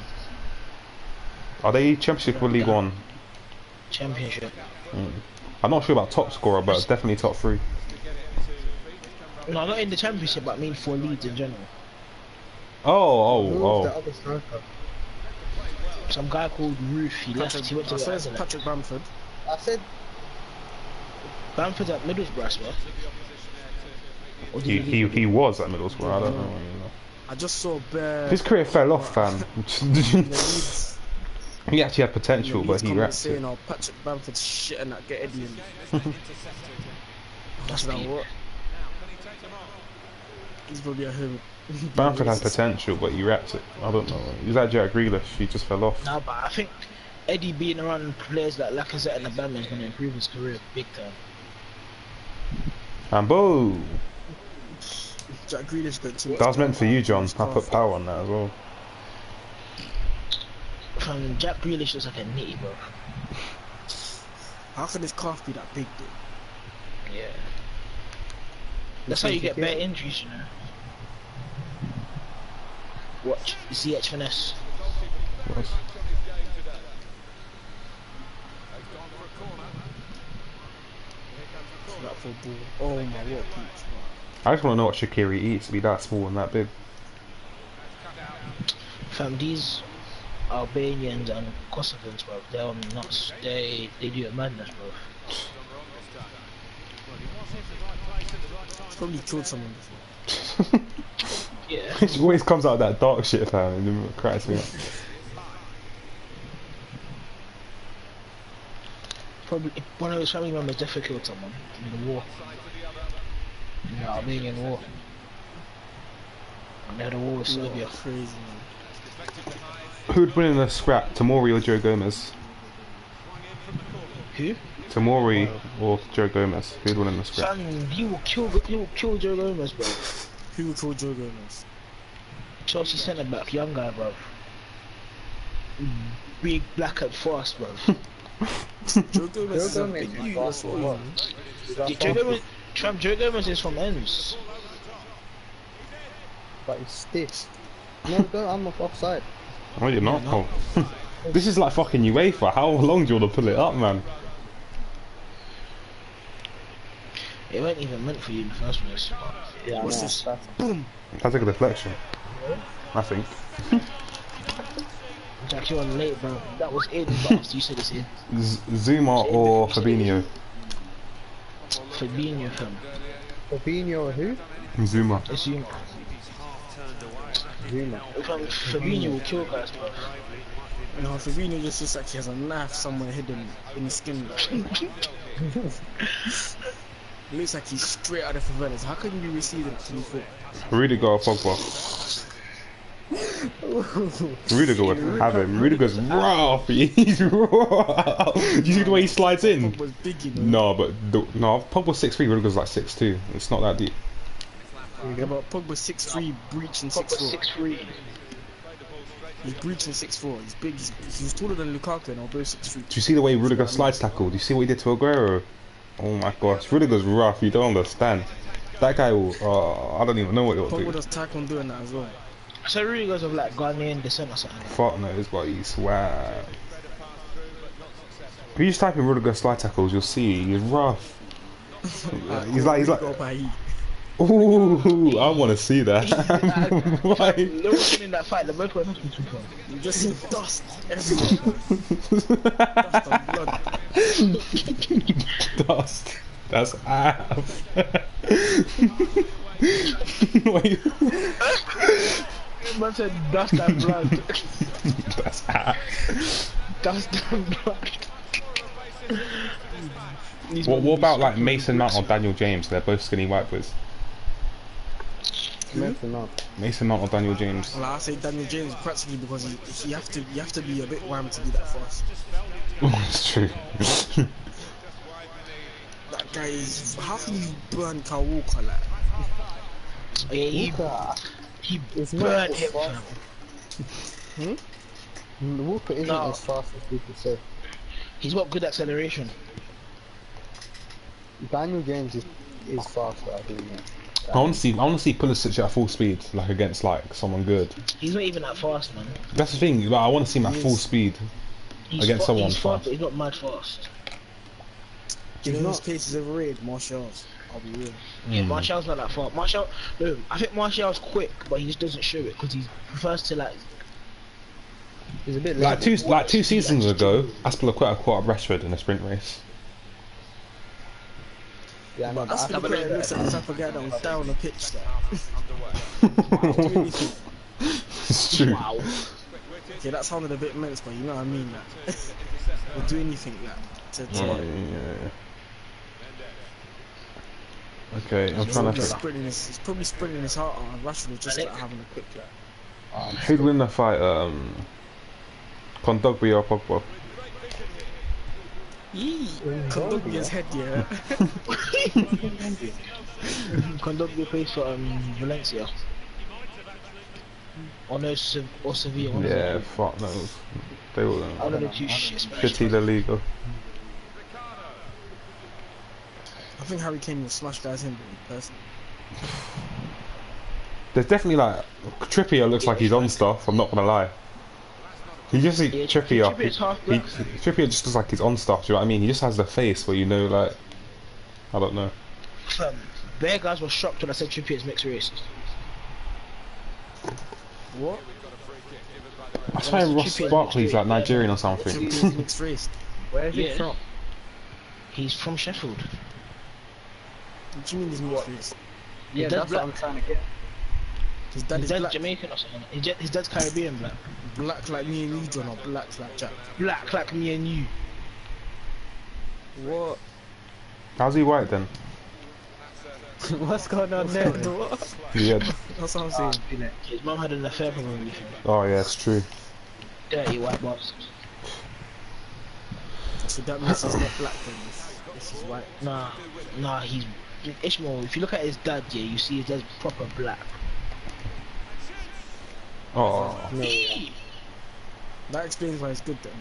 Are they Championship or League One? Championship. I'm not sure about top scorer, but definitely top 3. No, not in the Championship, but I mean for Leeds in general. Oh. other striker? Some guy called Ruth. He left. He went to Patrick Bamford. I said Bamford's at Middlesbrough, I swear. Or did He was at Middlesbrough. I don't know. I just saw Belle. His career fell off, fam. He actually had potential, but he wrapped it. saying, "Oh, Patrick Bamford's shit and that get Eddie in." That's not what. He's probably at home. Bamford had potential, but he wrapped it. I don't know. He was like Jack Grealish. He just fell off. Nah, but I think Eddie being around players like Lacazette and Aubameyang is going to improve his career big time. And boom! Jack Grealish got too much. That was meant for you, John. I put power on that as well. From Jack Grealish looks like a nitty, bro. How can his calf be that big, dude? Yeah. That's how you get better injuries, you know. Watch, you see H finesse. That for ball. Oh my, what a peach. I just want to know what Shaqiri eats to be that small and that big. Fam, these Albanians and Kosovans, bro, they're on nuts. They do a madness, bro. He's probably killed someone before. Yeah. He always comes out of that dark shit, fam, and it cracks me up. Probably one of his family members definitely killed someone in the war. In the Albanian war. And they had a war with Serbia. Crazy, man. Who'd win in a scrap, Tamori or Joe Gomez? Who? Tamori or Joe Gomez? Who'd win in the scrap? Fam, he will kill Joe Gomez, bro. Who would call Joe Gomez? Chelsea centre back, young guy, bro. Big, black and fast, bro. Joe Gomez is a big dude. That's all. Joe Gomez is from Ems. but he's stiff. No, I'm offside. Oh, you're not? Oh. This is like fucking UEFA. How long do you want to pull it up, man? It wasn't even meant for you in the first place. Yeah, What's no, this? that's- Boom! That's like a deflection. I think. Jack, you're on late, bro. That was in, but after you said it's in. Zuma or Fabinho? Fabinho, fam. Fabinho, who? Zuma. It's you. Zuma. Fabinho will kill guys, bro. No, Fabinho just looks like he has a knife somewhere hidden in his skin. It looks like he's straight out of Juventus. How can you be receiving it 24? Rudiger or Pogba? Rudiger would have him. Rudiger's rough. He's rough. Do you see the way he slides in? Pogba's big, you know. No, but no, Pogba's 6'3", Rudiger's like 6'2". It's not that deep. Yeah, but Pogba's 6'3", breaching 6'4". 6'3". He's breaching 6'4". He's big. He's taller than Lukaku and although 6'3". Do you see the way Rudiger slides tackle? Do you see what he did to Aguero? Oh my gosh, Rudiger's rough. You don't understand. That guy will. I don't even know what he'll Pogba do. does tackle on doing that as well. So Rudiger's of like Ghanaian descent or something. Fuck knows, but he's swag. If you just type in Rudiger slide tackles, you'll see he's rough. He's like. Ooh, I want to see that. Why? No one's winning that fight. The both were nothing too far. You just see dust everywhere. Dust and blood. Dust. That's ass. Wait. Man said dust and blood. That's ass. Dust and blood. What about like Mason Mount or Daniel James? They're both skinny white boys. Mason Mount or Daniel James? Well, I say Daniel James practically because you have to be a bit wham to be that fast. Oh, it's true. That guy is. How can you burn Kyle Walker like? He burned him. Walker isn't as fast as people say. He's got good acceleration. Daniel James is faster, I think. I want to see Pulisic at full speed, like against like someone good. He's not even that fast, man. That's the thing. Like, I want to see him at full speed against someone he's fast. But he's not mad fast. You know whose pace is overrated? Martial's. I'll be real. Yeah, Martial's not that fast. Martial, no, I think Martial's quick, but he just doesn't show it because he prefers to like. He's a bit Like two seasons ago, Aspilicueta caught up Rashford in a sprint race. Yeah, no, That's but the guy looks like the type of guy that was down on the pitch. It's true. Wow. Okay, that sounded a bit mental, but you know what I mean. Like, we'll do anything like to. Yeah. Okay, I'm trying to think. He's probably sprinting his heart out, and Rashford was just like having a quick like. Who'd win the fight? Kondogbia or Pogba? Kondogbia's head, yeah. Kondogbia plays for Valencia. Or no, or Sevilla. Yeah, fuck knows. They will. One of the two shit smash. Pity La Liga. I think Harry Kane will smash guys in person. There's definitely like Trippier looks like he's on stuff. I'm not gonna lie. He just Trippier. Trippier just looks like he's on stuff. Do you know what I mean? He just has the face where you know, like, I don't know. Their guys were shocked when I said Trippier's mixed race. What? I swear Ross Barkley's like Nigerian or something. Trippier's mixed race. where is he from? He's from Sheffield. What do you mean he's mixed race? Yeah, that's what I'm trying to get. His dad His is dad's black. Jamaican or something. His dad's Caribbean black. Black like me and you, John, or black like Jack. Black like me and you. What? How's he white then? What's going on there? What? Yeah. That's what I'm saying. His mum had an affair probably. Oh yeah, it's true. Dirty white boss. So that means he's not black then. This is white. Nah, he's Ishmael. If you look at his dad, yeah, you see his dad's proper black. Oh. No, yeah. That explains why it's good then.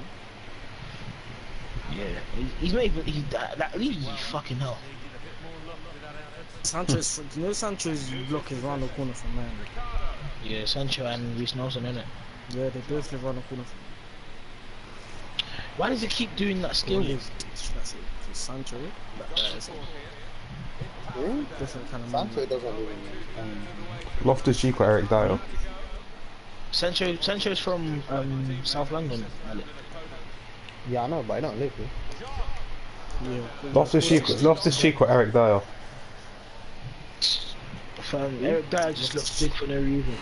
Yeah, he's not even. He's fucking hell. Sancho's, you know Sancho's block is around the corner from mine. Yeah, Sancho and Reece Nelson, innit? Yeah, they both live around the corner from Why does it keep doing that still? That's it. For Sancho, that guy is a different kind of man. Sancho doesn't live in Loftus-Cheek or Eric Dyer? Sancho's from South London. Yeah, I know, but I don't live here. Yeah. Loftus-Cheek or Eric Dyer? Eric Dyer just looks big for no reason.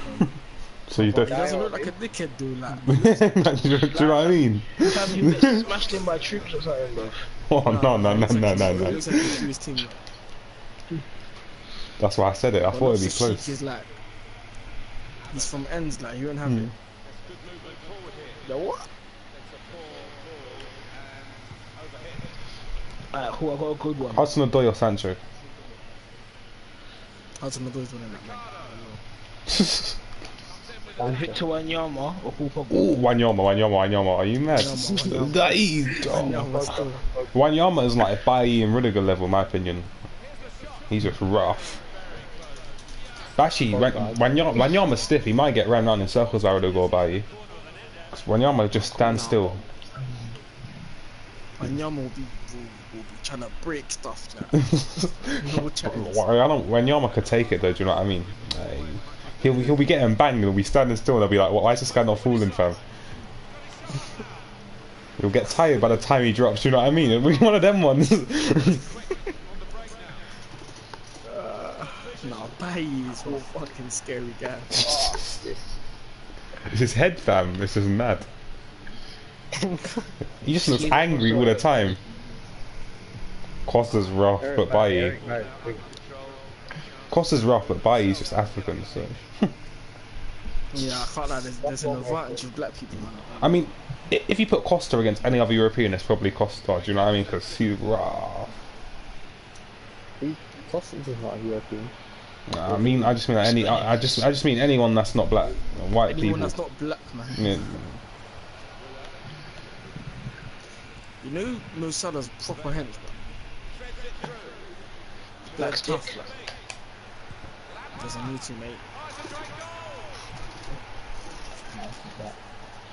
So you don't. He doesn't look like a dickhead, dude. Like, do you know what I mean? You get smashed in by troops or something, bro. Oh no. He looks like he threw his team. That's why I said it. I thought it'd be close. Is like, he's from ends, like, he won't have it. The what? Who I got a good one. Hudson-Odoi or Sancho? Hudson-Odoi's winning that game. Victor Wanyama or Paul Pogba? Ooh, Wanyama. Are you mad? Wanyama is like Bailly and Rudiger level, in my opinion. He's just rough. Actually, Wanyama's stiff. He might get ran around in circles by Rudiger or Bailly. Wanyama just stands still. Wanyama will be trying to break stuff. Wanyama could take it though. Do you know what I mean? He'll be getting banged and he'll be standing still and they'll be like, why is this guy not falling, fam? He'll get tired by the time he drops, do you know what I mean? It'll be one of them ones. No, Bailly is a fucking scary guy. It's his head, fam. It's just mad. He just looks angry all the time. Costa's rough, but Bailly. Costa's rough, but Bailly's just African, so. Yeah, I can't lie, there's an advantage of black people. I mean, if you put Costa against any other European, it's probably Costa, do you know what I mean? Because he's rough. Costa's not a European. Nah, I mean, I just mean like I just mean anyone that's not black, white Anyone people. that's not black, man. Yeah. You know, Mo Salah's proper hench, bro. Black tough, like. Doesn't need to, mate.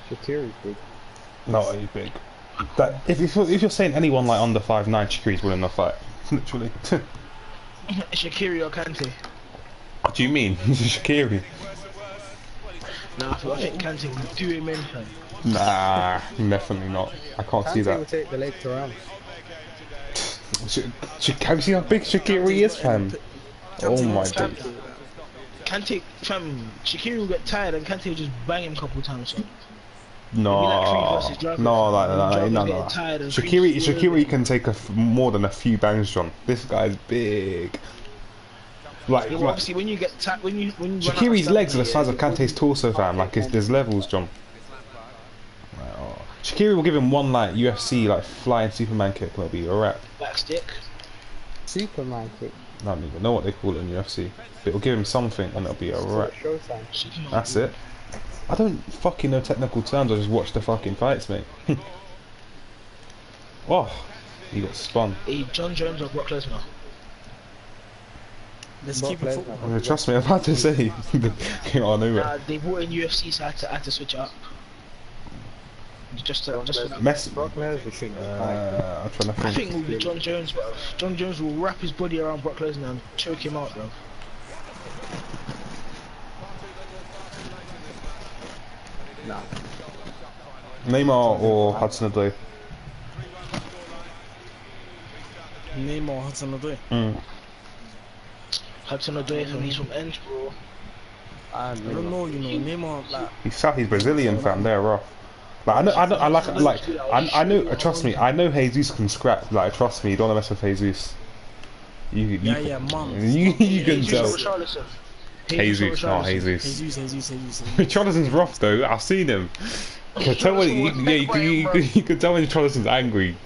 Shaqiri's big. No, he's big. That if you're saying anyone like under 5'9", Shaqiri's winning the fight, literally. Shaqiri or Kante? What do you mean, Shaqiri? Nah, I think Kante will do him in, fam. Nah, definitely not. I can't see that. Will take the leg to round. Have you seen how big Shaqiri is, fam? Oh my god. Kante, fam, Shaqiri will get tired and Kante will just bang him a couple times. So. No, Shaqiri can take more than a few bangs, John. This guy's big. Like, yeah, well, obviously, when you get when you Shaqiri's legs are the size of Kante's torso, fam. Like, there's levels, John. Shaqiri will give him one like UFC like flying Superman kick, and it'll be alright. Backstick. Superman kick. I don't even know what they call it in UFC, but it'll give him something, and it'll be alright. That's it. I don't fucking know technical terms. I just watch the fucking fights, mate. Oh, he got spun. Hey, John Jones or Brock Lesnar? Let's keep it football. Trust me, I'm about to say. I knew it. They brought in UFC, so I had to switch it up. Just for that. Messi. Brock Lesnar shouldn't I'm trying to think. I think it will be John Jones, bro. John Jones will wrap his body around Brock Lesnar and choke him out, bro. Nah. Neymar or Hudson-Odoi? Neymar or Hudson-Odoi? Hudson-Odoi from he's from ends, bro. I don't know, you know, Neymar, like... He's Brazilian, fam. They're rough. Like I know. Trust me, I know Jesus can scrap. Like, trust me, you don't want to mess with Jesus. You can tell. Jesus, not Jesus. Richarlison's rough though. I've seen him. You can tell when you can tell when Richarlison's angry.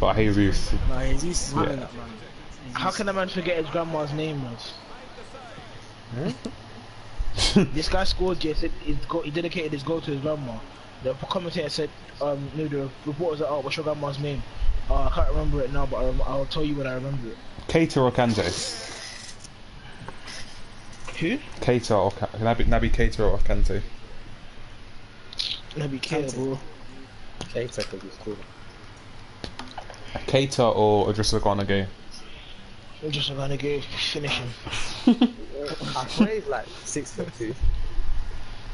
But Jesus. Nah, Jesus is winning that, man. How can a man forget his grandma's name, bro? This guy scored. He said he dedicated his goal to his grandma. The commentator said, no, the reporters are, oh, what's your grandma's name? I can't remember it now, but I'll tell you when I remember it. Keita or Kante? Who? Keita or Naby Keita or Kante? Naby Keita, bro. Keita could be cool. Keita or Idrissa Gana Gueye? I'm just gonna go finish him. I thought he's like 6'2".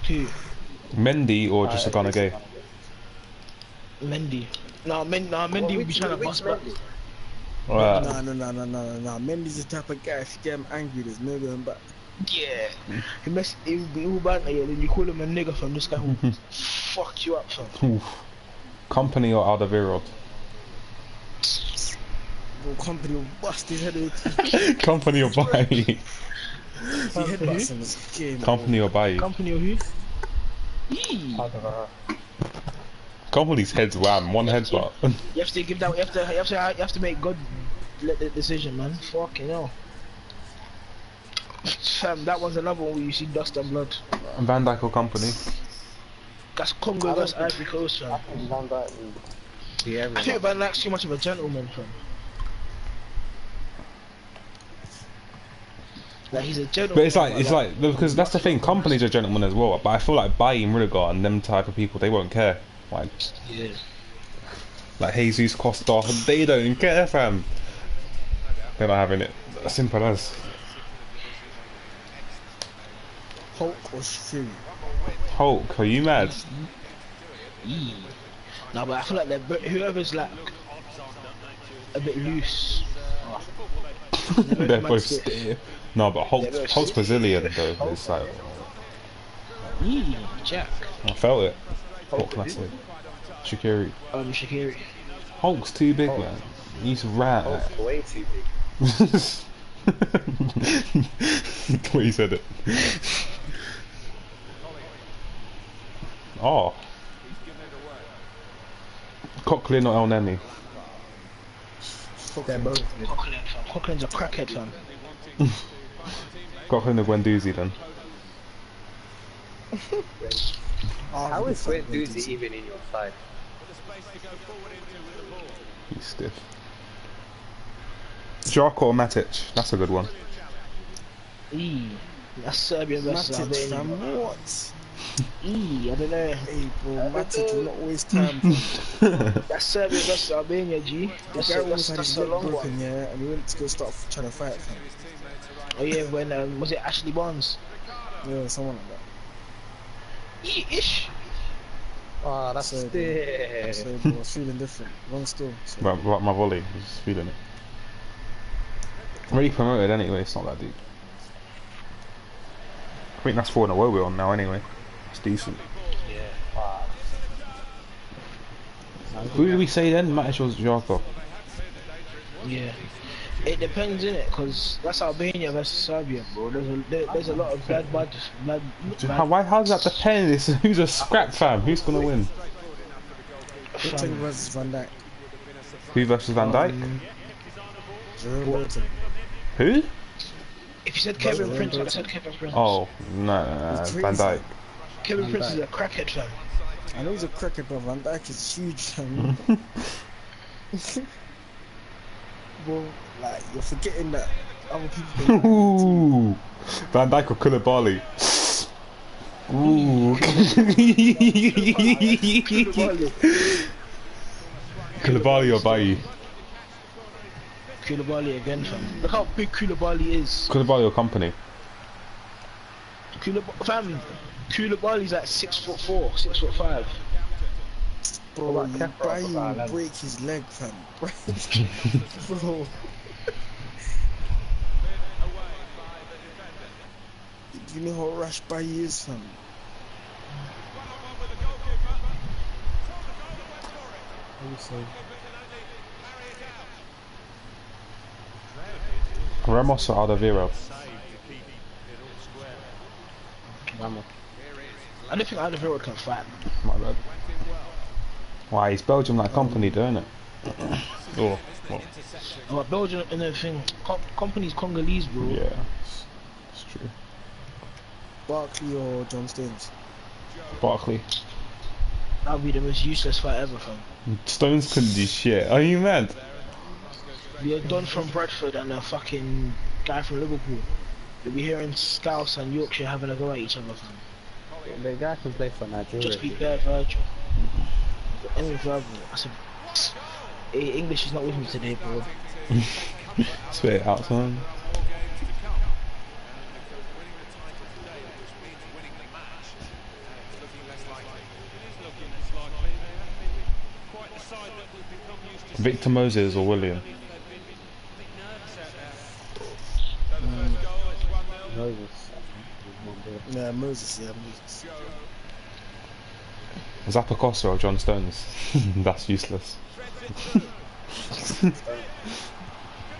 Who? Mendy or Idrissa Gana Gueye? Mendy. Mendy will be trying to bust back. No. Mendy's the type of guy, if you get him angry, there's no going back. Yeah. He will banter you, then you call him a nigger from this guy who fuck you up, fam. Company or Alderweireld? Bro, company will bust his head with. Company or buy. He headbutts in this game, bro. Company or buy. Company or who? Yee. Company's heads wham. One headbutt. You have to give that. You have to make God let the decision, man. Fucking hell. Fam, that one's another one where you see dust and blood. Van Dijk or Company. That's Congo versus Ivory Coast, fam. I think Van Dijk's too much of a gentleman, fam. Like he's a gentleman. But it's like because that's the thing. Companies are gentlemen as well. But I feel like buying Rudiger and them type of people, they won't care. Like, yeah. Like Jesus Costa, they don't care, fam. They're not having it. Simple as. Hulk or Fury? Hulk, are you mad? No, but I feel like whoever's like a bit loose. They're both stiff. No, but Hulk's Brazilian though. It's like. Jack. I felt it. Hulk classic. Shaqiri. Shaqiri. Hulk's too big, man. He's rat. Hulk's way too big. The way he said it. Oh. Coquelin or El Neni? They're both good. Coquelin's a crackhead, fam. Coquelin or Guendouzi then? How is Guendouzi even in your side? He's stiff. Jarko or Matic? That's a good one. That's Serbian versus Matic, Albania. fam, what? I don't know. Hey, bro, Matic will not waste time. That's Serbia versus Albania, G. The guy almost had That's his a leg long one. broken, yeah, and he went to go start trying to fight, fam. Oh yeah, when was it Ashley Barnes? Yeah, someone like that. Ish. Oh, that's So, stiff. So, bro, I was feeling different. Wrong still. So. But my volley, I was feeling it. Already promoted anyway, it's not that deep. I think that's 4 in a row we're on now anyway. It's decent. Yeah. Who did we say then? Matic or Jarko? Yeah. It depends, innit? Because that's Albania versus Serbia, bro. There's a lot of bad. How's that depend? It's, who's a scrap fam? Who's gonna win? Boateng versus Van Dijk. Who versus Van Dijk? Jerome Boateng. Who? If you said Kevin Prince, I said Kevin Prince. Oh, no, Van Dijk. Kevin Prince is a crackhead, fam. I know he's a cricket, but Van Dijk is huge, fam. Bro, like, you're forgetting that other people don't Ooh, Van Dijk or Koulibaly? Ooh. Koulibaly or Bailly? Koulibaly again, fam. Look how big Koulibaly is. Koulibaly or Company? Koulibaly's like 6'4", 6'5". Bro, you buy you break his leg, fam. Bro. You know how rash Bailly is, fam. Ramos or Alderweireld? Ramos. I don't think Alderweireld can fight. My bad. Why, he's Belgium like Company, don't it? Oh, well, Oh, Belgium and everything. Company's Congolese, bro. yeah, it's true. Barkley or John Stones? Barkley. That would be the most useless fight ever, fam. Stones couldn't do shit. Are you mad? We are done from Bradford and a fucking guy from Liverpool. You'll be hearing Scouse and Yorkshire having a go at each other, fam. The guy can play for Nigeria. Just be bare Virgil. Anyway, verbal. I said, English is not with me today, bro. Spit it out, son. Victor Moses or William? Moses. Yeah, Moses, yeah, Moses. Zappacosta or John Stones? That's useless.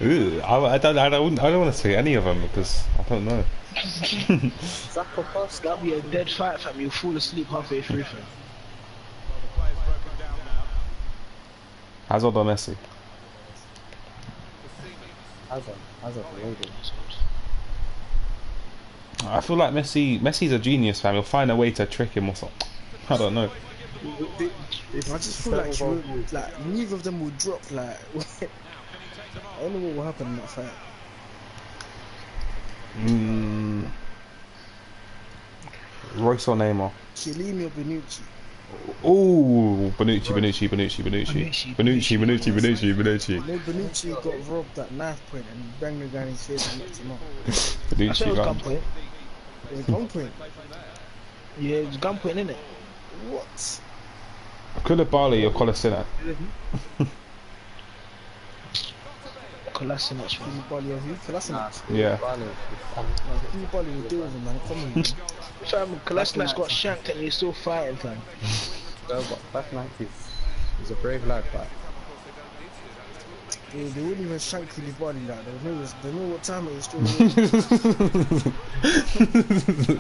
Ooh, I don't want to say any of them because I don't know. Zach or Costa? That'll be a dead fight, fam. You'll fall asleep halfway through, fam. Well, the play's broken down now. Hazard or Messi? Hazard, maybe. I feel like Messi's a genius, fam. He'll find a way to trick him or something. I don't know. I just feel like neither of them will drop. Like, I don't know what will happen in that fight. Royce or Neymar? Chiellini or Bonucci? Ooh, Bonucci. No, Bonucci got robbed at knife point and he banged the guy in his face and knocked him out. I thought it was Bonucci, man. gunpoint. It was gunpoint. Yeah, it was gunpoint, innit? What? Koulibaly or Kolasinac? Kolasinac, man. Koulibaly or who? Kolasinac. Yeah. Koulibaly will deal with him, man. Come on. Fam, Kolasinac got shanked and he's still fighting, fam. No, but that night he's a brave lad, but Yeah, they wouldn't even shank Koulibaly like that. They know what time it is still.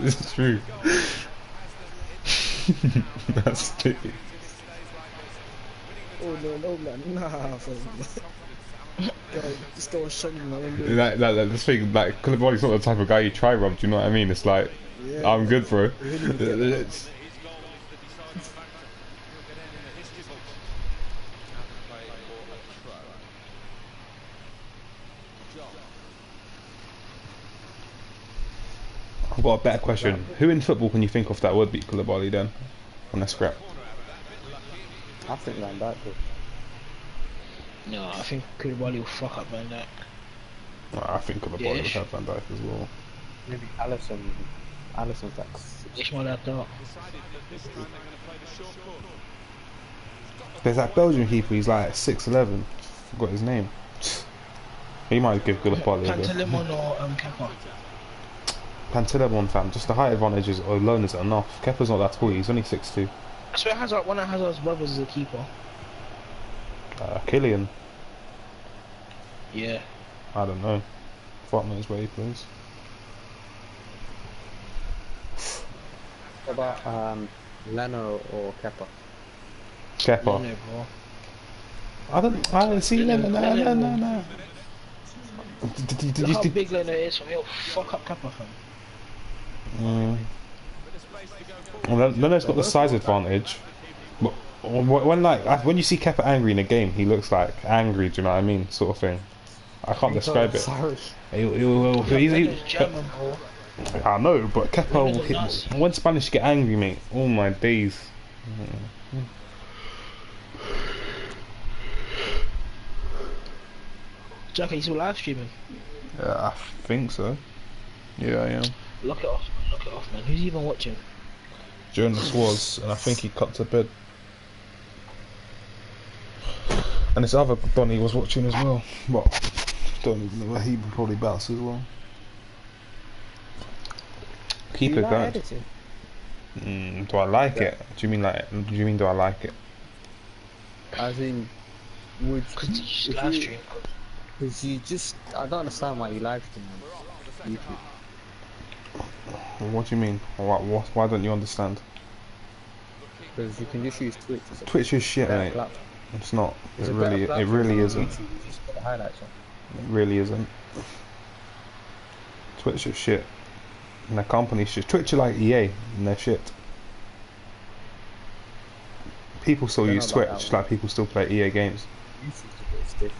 It's true. That's sticky. Oh no, man, nah, fam. Just go and shank him. This thing, like, Koulibaly's not the type of guy you try rob, do you know what I mean? It's like, Yeah, I'm good, bro. His I've got a better question. Who in football can you think of that would beat Koulibaly then? On a scrap. I think Van Dijk will. No, I think Koulibaly will fuck up Van Dijk. I think Koulibaly would have Van Dijk as well. Maybe Alisson's like It's more like that. There's that Belgian keeper, he's like 6'11". Forgot his name. He might give Koulibaly a bit. Pantelimon or Kepa. Pantilimon, fam, just the height advantage alone is enough. Kepa's not that tall, he's only 6'2". I swear Hazard, one of Hazard's brothers is a keeper. Killian, Yeah. I don't know. Fuck knows where he plays. What about Leno or Kepa? Kepa. No, bro. I didn't see Leno. No. Did Look you how see? big Leno is from here. Fuck up Kepa, fam. Well, Leno's got the size advantage, but when you see Kepa angry in a game, he looks like angry. Do you know what I mean? Sort of thing. I can't describe it. He's German, bro. I know, but Kepa, when Spanish get angry, mate, all my days. Jack, are you still live streaming? Yeah, I think so. Yeah, I am. Lock it off, man. Lock it off, man. Who's even watching? Jonas was, and I think he cut to bed. And this other Donny was watching as well. But don't even know where he would probably bounce as well. Keep it going. Do I like it? Do you mean do I like it? As in, would Because you live stream. because you just I don't understand why you live stream on YouTube. What do you mean? Why don't you understand? Because you can just use Twitch. Twitch is shit, mate. It's not. It really isn't. YouTube, you just put the highlights on. It really isn't. Twitch is shit. And their company's shit. Twitch are like EA and they're shit. People still use Twitch, like people still play EA games. YouTube's a bit stiff.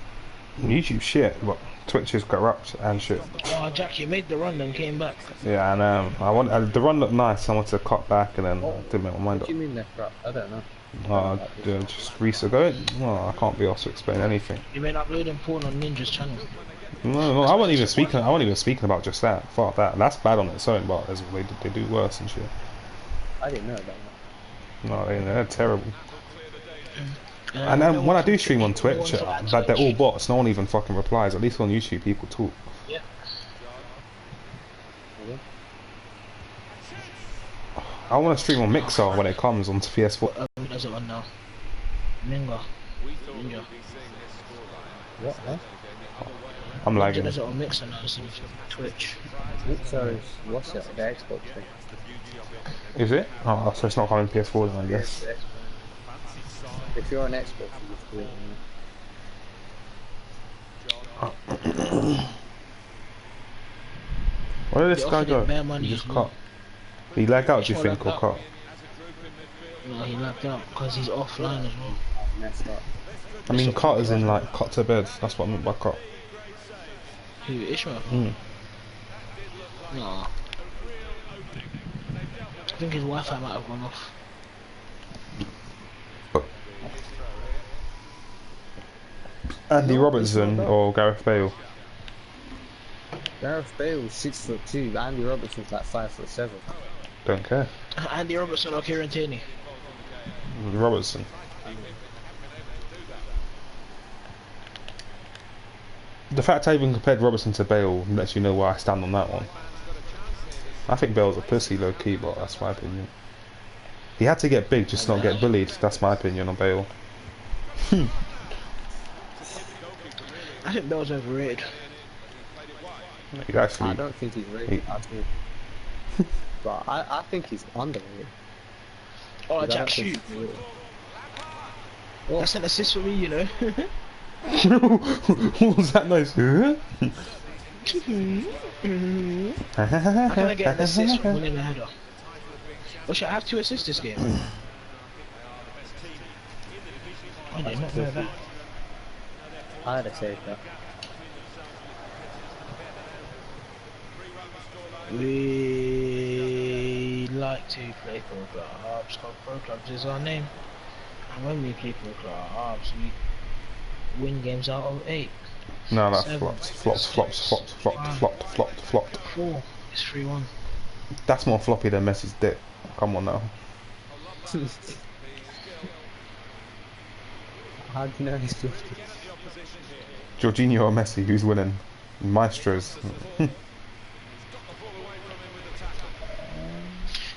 YouTube shit, but Twitch is corrupt and shit. Oh, Jack, you made the run and came back. Yeah, and the run looked nice. I wanted to cut back and then didn't make my mind What up. do you mean they're crap? I don't know. Just research. I can't be asked to explain anything. You been uploading porn on Ninja's channel. No, I wasn't even speaking about just that. Fuck that. That's bad on its own, but they do worse and shit. I didn't know about that. No, they're terrible. And then when I do stream on Twitch, like they're all bots. No one even fucking replies. At least on YouTube, people talk. Yeah. I want to stream on Mixer when it comes onto PS4. There's it on now. Ninja. What? Huh? I'm lagging. There's a little mixer now, it's on Twitch. So what's it? The Xbox thing. Is it? Oh, so it's not coming PS4 then, I guess. Yes, if you're on Xbox, you just do it. Where did this They guy offered go? him bare money He just as well. cut. He lagged out, do you He think, or lagged cut? No, he lagged out because he's offline as well. Messed up. I mean, cut as in like cut to bed. That's what I meant by cut. Who, Ishmael? Mm. Nah. I think his Wi-Fi might have gone off. Andy Robertson or Gareth Bale? Gareth Bale was 6'2". Andy Robertson's like 5'7". Don't care. Andy Robertson or Kieran Tierney? Robertson. The fact I even compared Robertson to Bale lets you know where I stand on that one. I think Bale's a pussy low key, but that's my opinion. He had to get big, just not get bullied. That's my opinion on Bale. I think Bale's overrated. He's actually. I don't think he's rated at all. But I think he's underrated. Oh, Because I Jack, don't think shoot. he's rated. That's an assist for me, you know. What was that noise? How can I get an assist from winning a header? Or should I have 2 assists this game? I did not know that. I'd have saved that. We like to play pro clubs. Pro clubs is our name. And when we play pro clubs, we win games out of 8. No, that's 7, flopped. 4. It's 3-1. That's more floppy than Messi's dick. Come on now. How do you know he's 50? Jorginho or Messi, who's winning? Maestros.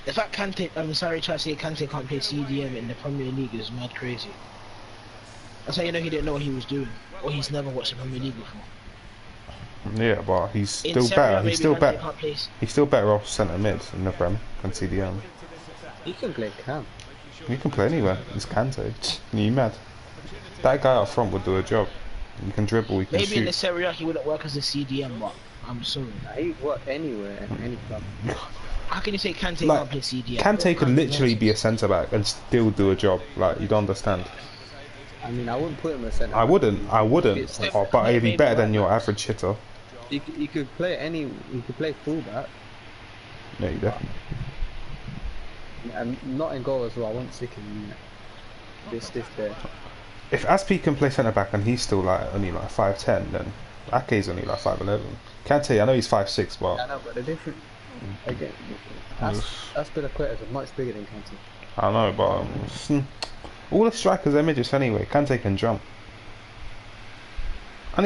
The fact Kante, I'm sorry to say Kante can't play CDM in the Premier League is mad crazy. That's how you know he didn't know what he was doing, or he's never watched the Premier League before. Yeah, but he's still Serie A, better. He's maybe still Kante better. can't play. He's still better off centre mid in the Prem than CDM. He can play cam. He can play anywhere. He's Kante. Are you mad? That guy up front would do a job. He can dribble. He can Maybe in the shoot. Serie A he wouldn't work as a CDM, but I'm sorry. He work anywhere, any club. How can you say Kante Like, can't play CDM? Kante could Kante's literally be a nonsense. centre back and still do a job. Like, you don't understand. I mean, I wouldn't put him as centre. I wouldn't. It's Oh, but he'd be maybe better than right your back. average hitter. He could play any. He could play fullback, No, you definitely. and not in goal as well. I won't stick him in there. This there. If Aspi can play centre back and he's still like only like 5'10", then Ake's only like 5'11". Kante, I know he's 5'6", but I know, but the difference again. Aspilicueta is much bigger than Kante. I know, but all the strikers are midgets anyway. Kante can jump. And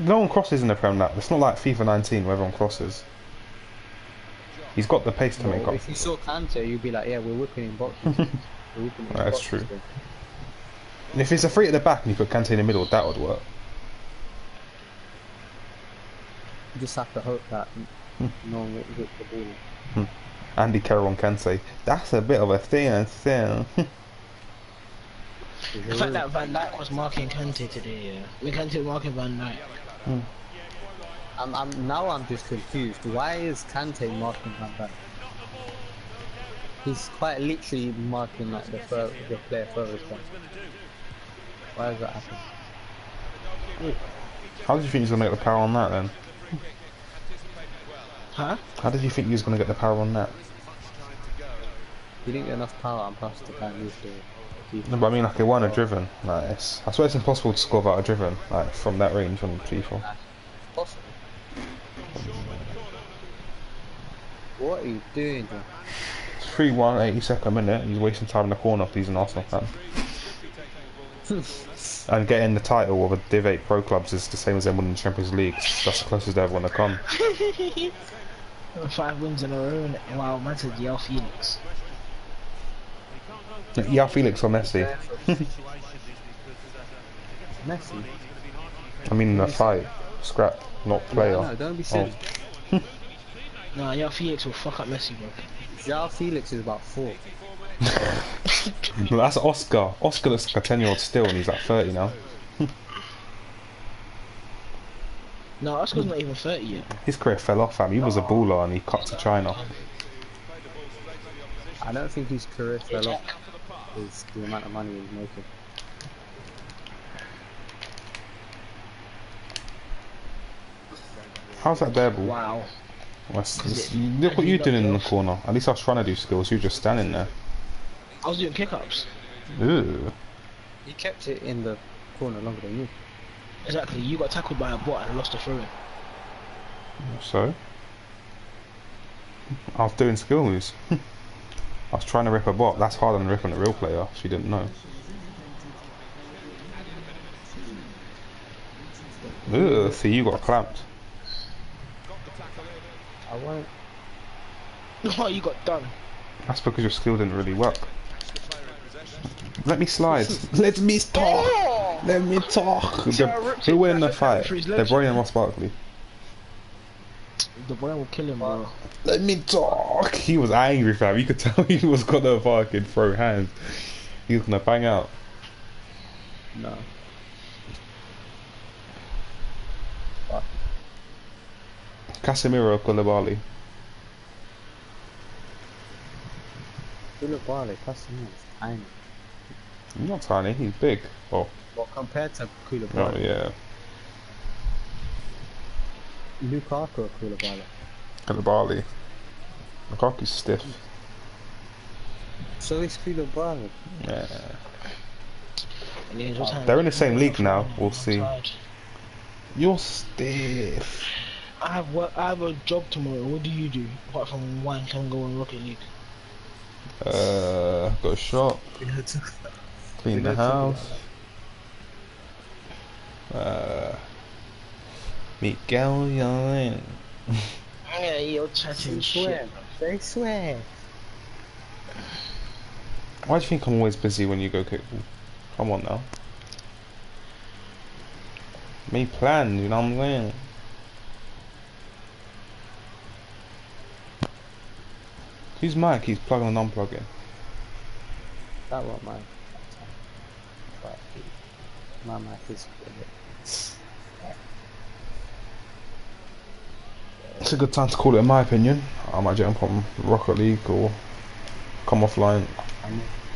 no one crosses in the Prem now. It's not like FIFA19 where everyone crosses. He's got the pace to make up. If you saw Kante, you'd be like, yeah, we're whipping in boxes. We're whipping in That's boxes true. then. And if it's a 3 at the back and you put Kante in the middle, that would work. You just have to hope that no one will whip the ball. Andy Carroll and Kante. That's a bit of a thing. The fact that Van Dijk was marking Kante today, yeah. I mean, Kante was marking Van Dijk. I'm just confused. Why is Kante marking Van Dijk? He's quite literally marking like the player furthest down. Why does that happen? How did you think he was going to get the power on that then? Huh? How did you think he was going to get the power on that? He didn't get enough power and plus the guy moved to. No, but I mean, like, it wasn't a driven. Like, I swear it's impossible to score without a driven, like, from that range on FIFA. Possible. What are you doing, John? It's 3-1, 82nd minute. He's wasting time in the corner if he's an Arsenal fan. And getting the title of a Div 8 Pro Clubs is the same as them winning the Champions League. That's the closest they ever want to come. 5 wins in a row, and wow, man said Yao Felix. Yeah, Felix or Messi. Messi. I mean, in a fight. Scrap, not player. No, don't be silly. Nah, yeah, Felix will fuck up Messi, bro. João Felix is about 4. No, that's Oscar. Oscar looks like a 10-year-old still, and he's like 30 now. No, Oscar's not even 30 yet. His career fell off, fam. He was a baller, and he cut to China. I don't think his career fell off. Is the amount of money he's making. How's that there ball? Wow. Look what you're doing in the corner. At least I was trying to do skills. You're just standing there. I was doing kick-ups. Ew. He kept it in the corner longer than you. Exactly, you got tackled by a bot and lost a throw-in. So? I was doing skill moves. I was trying to rip a bot. That's harder than ripping a real player. She didn't know. Ugh, see, you got clamped. I won't. Oh, you got done. That's because your skill didn't really work. Let me slide. Let me talk. Let me talk. Who win the fight? De Bruyne and Ross Barkley. The boy will kill him, bro. Let me talk. He was angry, fam. You could tell he was gonna fucking throw hands. He was gonna bang out. No. Casemiro or Koulibaly. Koulibaly, Casemiro is tiny. He's not tiny. He's big. Oh. Well, compared to Oh Koulibaly, yeah. Lukaku or Koulibaly? Koulibaly. Lukaku's stiff. So is Koulibaly. Yeah. Anyways, what time? They're in the same league now. We'll I'm see. tired. You're stiff. I have a job tomorrow. What do you do apart from wine? Can go on Rocket League. Got a shop. Clean the house. Meet Gal Young. Yeah, you're chatting shit. They swear. Why do you think I'm always busy when you go kickball? Come on now. Me plan, you know what I'm saying? Whose mic he's plugging and unplugging? That one, mine. But my mic is good. It's a good time to call it in my opinion. I might jump on Rocket League or come offline. I mean,